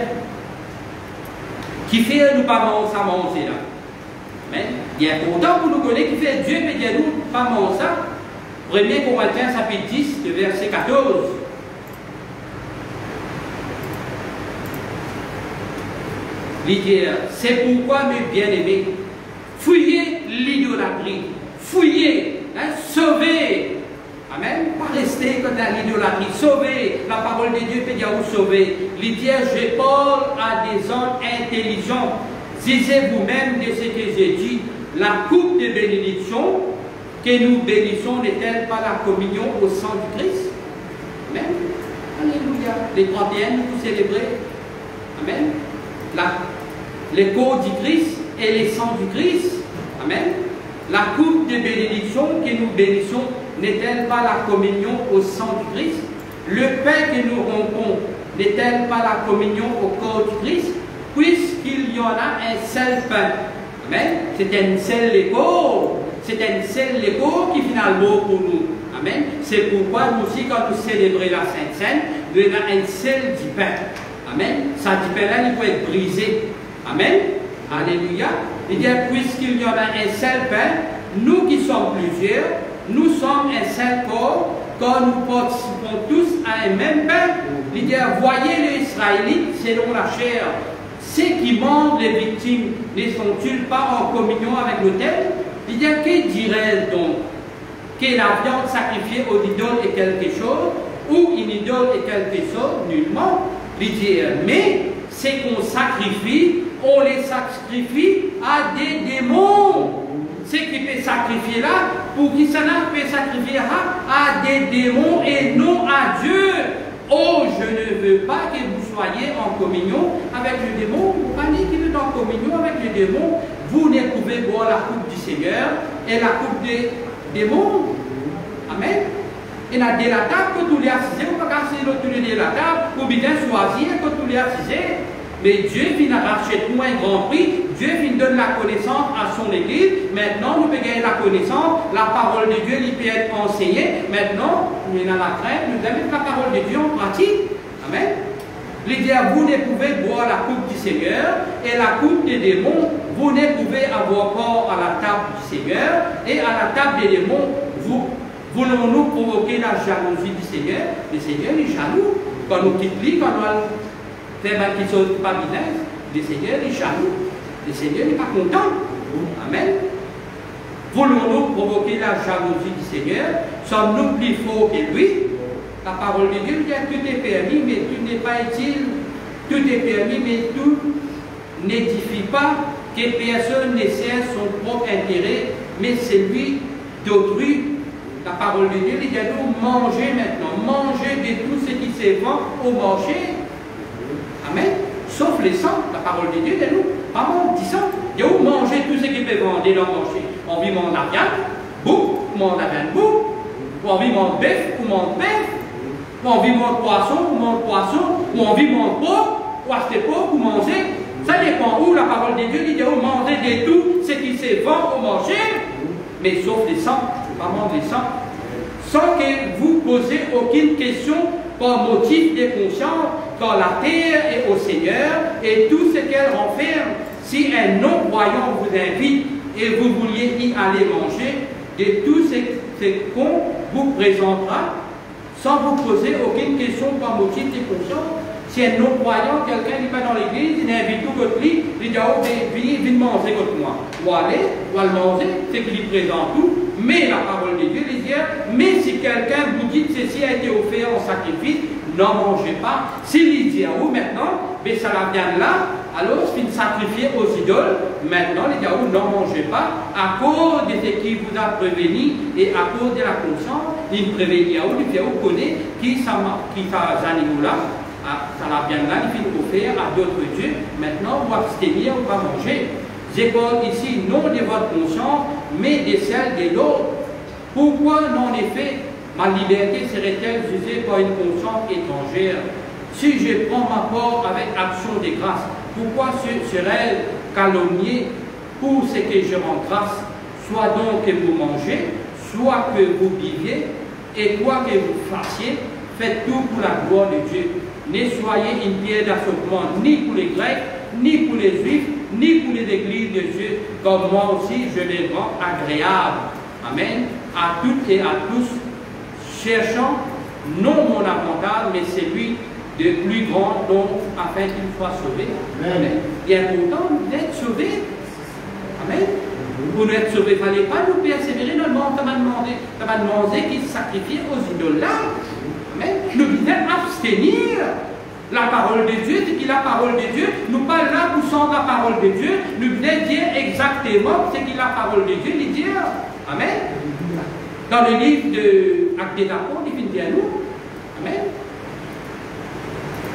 Qui fait nous pas manger là. Amen. Il y a content pour nous connaître qui fait Dieu, mais il y a nous pas manger ça. 1 Corinthiens chapitre 10, verset 14. C'est pourquoi, mes bien-aimés, fouillez l'idolâtrie, fouillez, sauvez. Amen. Pas rester comme dans l'idolâtrie, sauvez. La parole de Dieu peut dire vous sauver. L'idée, je parle à des hommes intelligents. Jugez vous-même de ce que j'ai dit. La coupe de bénédiction que nous bénissons n'est-elle pas la communion au sang du Christ? Amen. Alléluia. Les 31, vous célébrez. Amen. Les corps du Christ et les sangs du Christ. Amen. La coupe de bénédiction que nous bénissons n'est-elle pas la communion au sang du Christ? Le pain que nous rompons n'est-elle pas la communion au corps du Christ? Puisqu'il y en a un seul pain. Amen. C'est un seul écho. C'est un seul écho qui finalement pour nous. Amen. C'est pourquoi nous aussi, quand nous célébrons la Sainte Seine, nous avons un seul du pain. Amen. Ça du pain-là, il peut être brisé. Amen. Alléluia. Il dit, puisqu'il y en a un seul pain, nous qui sommes plusieurs, nous sommes un seul corps, quand nous participons tous à un même pain. Il dit, voyez les Israélites selon la chair. Ceux qui mangent les victimes ne sont-ils pas en communion avec l'autel? Il dit, que dirais-je donc? Que la viande sacrifiée aux idoles est quelque chose, ou une idole est quelque chose? Nullement. Il dit, mais ce qu'on sacrifie, on les sacrifie à des démons. Ce qui peut sacrifier là, pour qui cela peut sacrifier à des démons et non à Dieu. Oh, je ne veux pas que vous soyez en communion avec le démon. Vous parlez qu'il est en communion avec le démon. Vous ne pouvez boire la coupe du Seigneur et la coupe des démons. Amen. Et là, de la table, que tous les assisés, vous ne pouvez pas casser l'autre de la table, ou bien choisir que tous les assisés. Mais Dieu vient racheter nous un grand prix. Dieu vient donner la connaissance à son Église. Maintenant, nous pouvons gagner la connaissance. La parole de Dieu, il peut être enseignée. Maintenant, nous avons la crainte. Nous devons mettre la parole de Dieu en pratique. Amen. Il dit, vous ne pouvez boire la coupe du Seigneur et la coupe des démons. Vous ne pouvez avoir part à la table du Seigneur et à la table des démons. Voulons-nous provoquer la jalousie du Seigneur? Le Seigneur est jaloux. Quand nous quittons, quand nous faire quelque chose pas bien, le Seigneur est jaloux. Le Seigneur n'est pas content. Amen. Voulons-nous provoquer la jalousie du Seigneur? Sommes-nous plus forts que lui? La parole de Dieu dit que tout est permis, mais tout n'est pas utile. Tout est permis, mais tout n'édifie pas, que personne ne sert son propre intérêt, mais celui d'autrui. La parole de Dieu dit que nous manger maintenant, manger de tout ce qui se vend au marché. Amen. Sauf les sangs, la parole de Dieu de nous. Pas disant, il y a où manger tout ce qui peut vendre dans le marché. On vit manger la viande, bouc, ou manger la viande, bouc. Ou on vit manger bœuf, ou manger bœuf. Ou on vit manger poisson, ou manger poisson. Ou on vit manger porc, ou acheter porc, ou manger. Ça dépend où la parole de Dieu dit, il y a où manger de tout ce qui se vend au marché. Mais sauf les sangs, pas manger les sangs. Sans que vous posez aucune question par motif de conscience, car la terre est au Seigneur et tout ce qu'elle renferme. Si un non-croyant vous invite et vous vouliez y aller manger, de tout ce qu'on vous présentera, sans vous poser aucune question par motif de conscience. Si un non-croyant, quelqu'un n'est pas dans l'église, il invite tout votre lit, il dit, oh, viens manger contre moi. Ou aller, ou aller manger, c'est qu'il lui présente tout. Mais la parole de Dieu dit, mais si quelqu'un vous dit que ceci a été offert en sacrifice, n'en mangez pas. S'il dit à vous maintenant, mais ça la vient là, alors c'est sacrifié aux idoles, maintenant il dit à vous, n'en mangez pas, à cause de ce qui vous a prévenu et à cause de la conscience, il prévenit à vous, il dit à vous, connaît qui ça animaux-là. Ça la vient là, il finit offert à d'autres dieux. Maintenant, vous abstenir, vous pas manger. Je parle ici non de votre conscience, mais de celle de l'autre. Pourquoi, en effet, ma liberté serait-elle jugée par une conscience étrangère? Si je prends ma part avec action de grâce, pourquoi serais-je calomnié pour ce que je rends grâce? Soit donc que vous mangez, soit que vous viviez, et quoi que vous fassiez, faites tout pour la gloire de Dieu. Ne soyez une pierre d'achoppement ni pour les Grecs, ni pour les Juifs, ni pour les églises de Dieu, comme moi aussi je les rends agréables. Amen. À toutes et à tous, cherchant non mon avantage, mais celui de plus grand don, afin qu'il soit sauvé. Amen. Il est important d'être sauvé. Amen. Pour être sauvé, il ne fallait pas nous persévérer dans le monde. Tu m'as demandé qu'il se sacrifie aux idoles là. Amen. Nous devons abstenir. La parole de Dieu, c'est que la parole de Dieu, nous pas là pour sans la parole de Dieu, nous devons dire exactement ce que la parole de Dieu nous dit. Amen. Dans le livre de Actes des Apôtres, il vient dire à nous. Amen.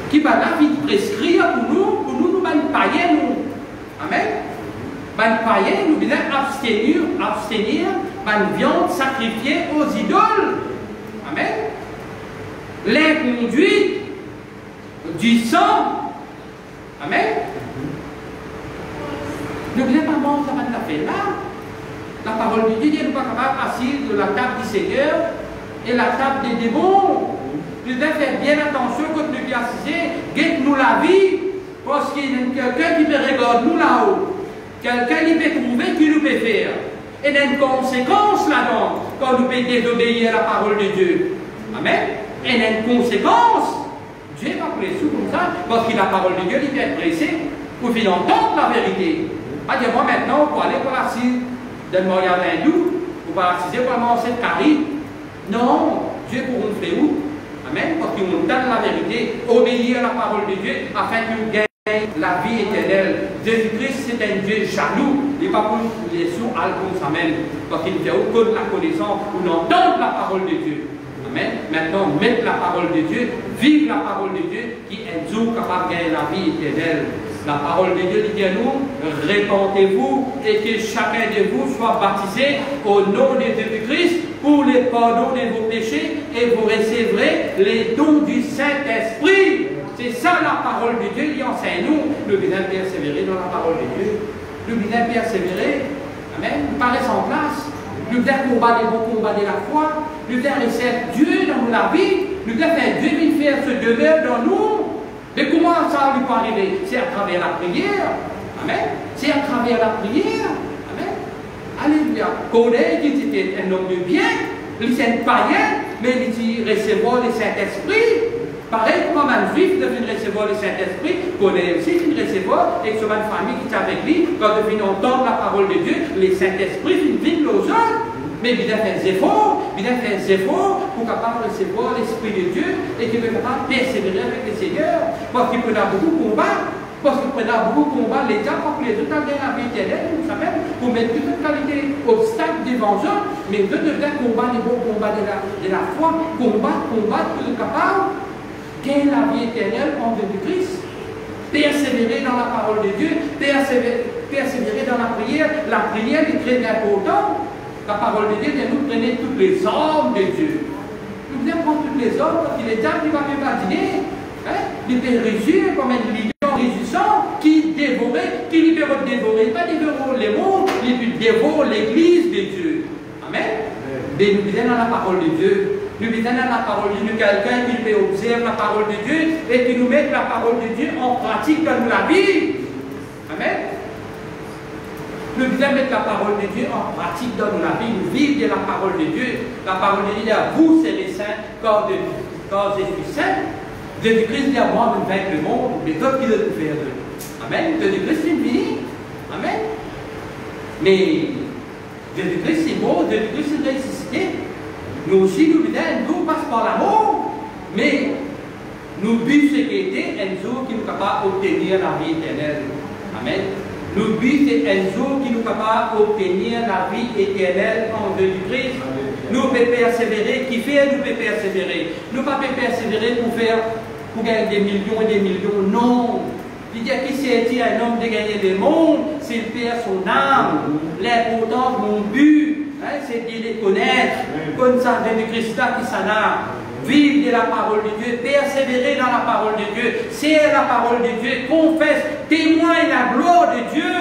Qui va là, il prescrire pour nous, nous païens, nous. Amen. Les païens, nous devons abstenir une viande sacrifiée aux idoles. Amen. Les conduites du sang. Amen. Ne voulez pas manger avant de la faire là. La parole de Dieu n'est pas capable d'assis de la table du Seigneur et la table des démons. Nous devons faire bien attention quand nous sommes assis, guette-nous la vie, parce qu'il y a quelqu'un qui peut regarder nous là-haut. Quelqu'un qui peut trouver qui nous peut faire. Et il y a une conséquence là-dedans quand nous pouvons désobéir à la parole de Dieu. Amen. Et il y a une conséquence. Dieu n'est pas pressé comme ça, parce que la parole de Dieu il peut être pressé pour venir entendre la vérité. Pas dire moi maintenant, pour aller pour l'assise d'un moyen hindou, pour assiser pour manger de carré. Non, Dieu pour nous faire où? Amen. Parce qu'il nous donne la vérité, obéir à la parole de Dieu afin qu'il nous gagne la vie éternelle. Jésus-Christ, c'est un Dieu jaloux. Il n'est pas pour nous laisser comme ça même. Parce qu'il ne fait aucune la connaissance ou n'entendre la parole de Dieu. Amen. Maintenant, mettre la parole de Dieu, vivre la parole de Dieu qui est toujours capable de gagner la vie éternelle. La parole de Dieu dit à nous, répandez-vous et que chacun de vous soit baptisé au nom de Jésus-Christ pour le pardon de vos péchés et vous recevrez les dons du Saint-Esprit. C'est ça la parole de Dieu qui enseigne nous. Nous devons persévérer dans la parole de Dieu. Nous devons persévérer. Amen. Nous paraissons en place. Nous devons combattre les bons combats de la foi. Nous devons recevoir Dieu dans la vie. Nous devons faire Dieu faire ce demeure dans nous. Mais comment ça lui peut arriver? C'est à travers la prière. Amen. C'est à travers la prière. Amen. Alléluia. Connaît qu'il était un homme de bien, il était un païen, mais il dit recevoir le Saint-Esprit. Pareil comme un juif devait recevoir le Saint-Esprit, connaît aussi qu'il recevoir, et que ma famille qui est avec lui, quand il vient entendre la parole de Dieu, le Saint-Esprit vient aux autres. Mais il a fait des efforts, pour capable recevoir l'Esprit de Dieu et qu'il est capable de persévérer avec le Seigneur. Parce qu'il prenait beaucoup de combats, les gens, pour les autres, la vie éternelle, vous savez, pour mettre toute qualité d'obstacles devant eux, mais eux devaient combattre les bons combats de la foi, combattre pour être capable de gagner la vie éternelle en Jésus-Christ. Persévérer dans la parole de Dieu, persévérer dans la prière est très importante. La parole de Dieu, nous prenez toutes les armes de Dieu. Nous devons prendre toutes les armes parce qu'il est temps qu'il va même pas dîner. Il peut réussir comme un lion résistant qui dévorait, qui lui peut dévorer. Il ne peut pas dévorer les mondes, il peut dévorer l'église de Dieu. Amen. Mais nous disons dans la parole de Dieu. Nous disons dans la parole de Dieu, quelqu'un qui peut observer la parole de Dieu et qui nous met la parole de Dieu en pratique dans la vie. Amen. Nous devons mettre la parole de Dieu en pratique dans la vie, nous vivre de la parole de Dieu. La parole de Dieu dit à vous, c'est les saints, quand je suis saint. Jésus-Christ dit à moi de vaincre le monde, mais toi qui le faire d'eux. Amen. Jésus-Christ c'est fini. Amen. Mais Jésus-Christ c'est beau, Jésus-Christ c'est ressuscité. Nous aussi, nous nous passe par l'amour, mais nous but ce qui était un jour qui nous capable d'obtenir la vie éternelle. Amen. Nous but c'est un jour qui nous capable d'obtenir la vie éternelle en Jésus-Christ. Nous pouvons persévérer, qui fait nous pouvons persévérer. Nous ne pouvons pas persévérer pour gagner des millions et des millions. Non. Il dit à qui c'est un homme de gagner des mondes, s'il perd son âme. L'important, mon but, c'est de les connaître. Comme ça, Jésus-Christ qui s'en a. Vivre de la parole de Dieu, persévérer dans la parole de Dieu, c'est la parole de Dieu, confesse, témoigne la gloire de Dieu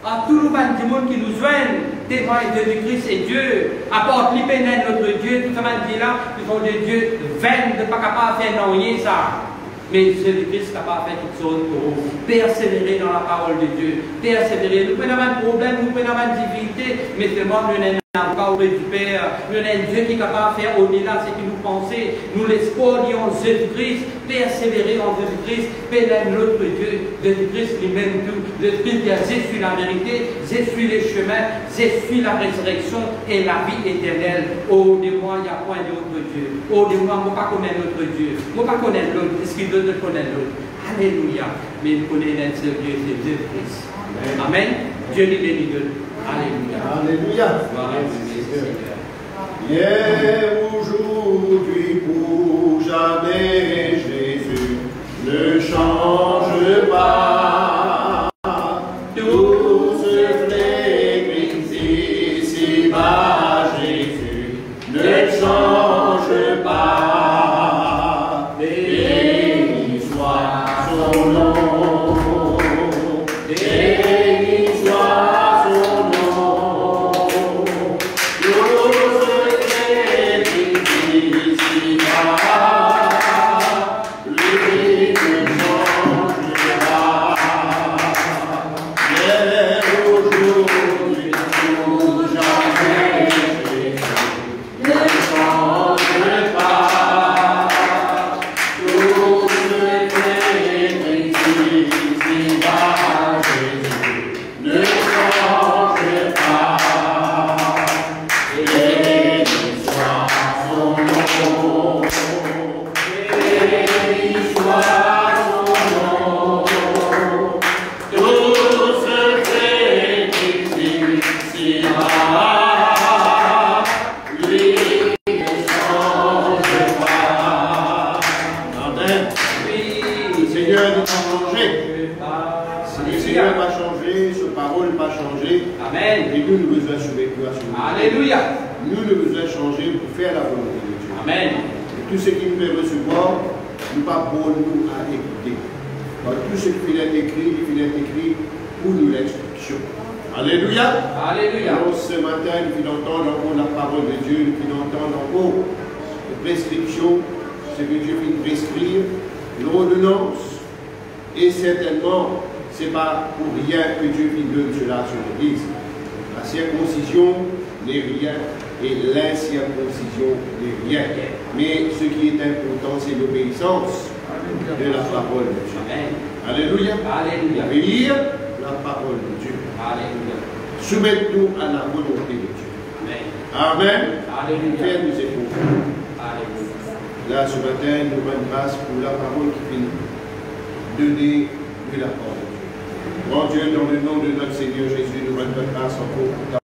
à tout le monde qui nous joignent, témoigne de Jésus-Christ et Dieu, apporte l'hypénène notre Dieu, tout ce monde dit là, ce sont des dieux vains, de pas capable de faire non rien ça. Mais Jésus-Christ n'a pas fait toutes choses pour vous. Persévérer dans la parole de Dieu. Persévérer. Nous prenons un problème, nous prenons une difficulté, mais seulement nous n'avons pas auprès du Père. Nous avons un Dieu qui est capable de faire au-delà ce que nous pensons. Nous l'espoir en Jésus-Christ. Persévérer en Jésus-Christ. Pénètre notre Dieu. Jésus-Christ lui-même tout. Jésus-Christ dit, je suis la vérité, je suis le chemin, je suis la résurrection et la vie éternelle. Oh, de moi, il n'y a point d'autre Dieu. Oh, de moi, je ne pas connaître notre Dieu. Je ne pas connaître l'autre. Est-ce qu'il veut connaître l'autre? Alléluia. Mais il connaît un seul Dieu, c'est Jésus-Christ. Amen. Dieu les bénit. Alléluia. Alléluia. Hier, aujourd'hui, pour jamais, Jésus ne change pas. Tout ce fléau ici-bas. changer. Amen. Et nous, nous besoin de sauver toi sur nous. Alléluia. Nous, nous besoin de changer pour faire la volonté de Dieu. Amen. Et tout ce qui nous fait recevoir, nous pas pour nous à écouter. Donc, tout ce qui est écrit, il est écrit pour nous l'instruction. Alléluia. Alléluia. Alors, ce matin, nous finissons entendre encore la parole de Dieu, nous finissons entendre encore les prescriptions, ce que Dieu vient prescrire, l'ordonnance. Et certainement, ce n'est pas pour rien que Dieu vient donner cela sur l'Église. La circoncision n'est rien et l'incirconcision n'est rien. Mais ce qui est important, c'est l'obéissance de la parole de Dieu. Amen. Alléluia. Alléluia. Obéir la parole de Dieu. Alléluia. Soumettez-nous à la volonté de Dieu. Amen. Amen. Alléluia. Père, nous écoutons. Alléluia. Là, ce matin, nous rendons grâce pour la parole qui vient donner de la parole de Dieu. Grand Dieu, dans le nom de notre Seigneur Jésus, nous rendons grâce encore.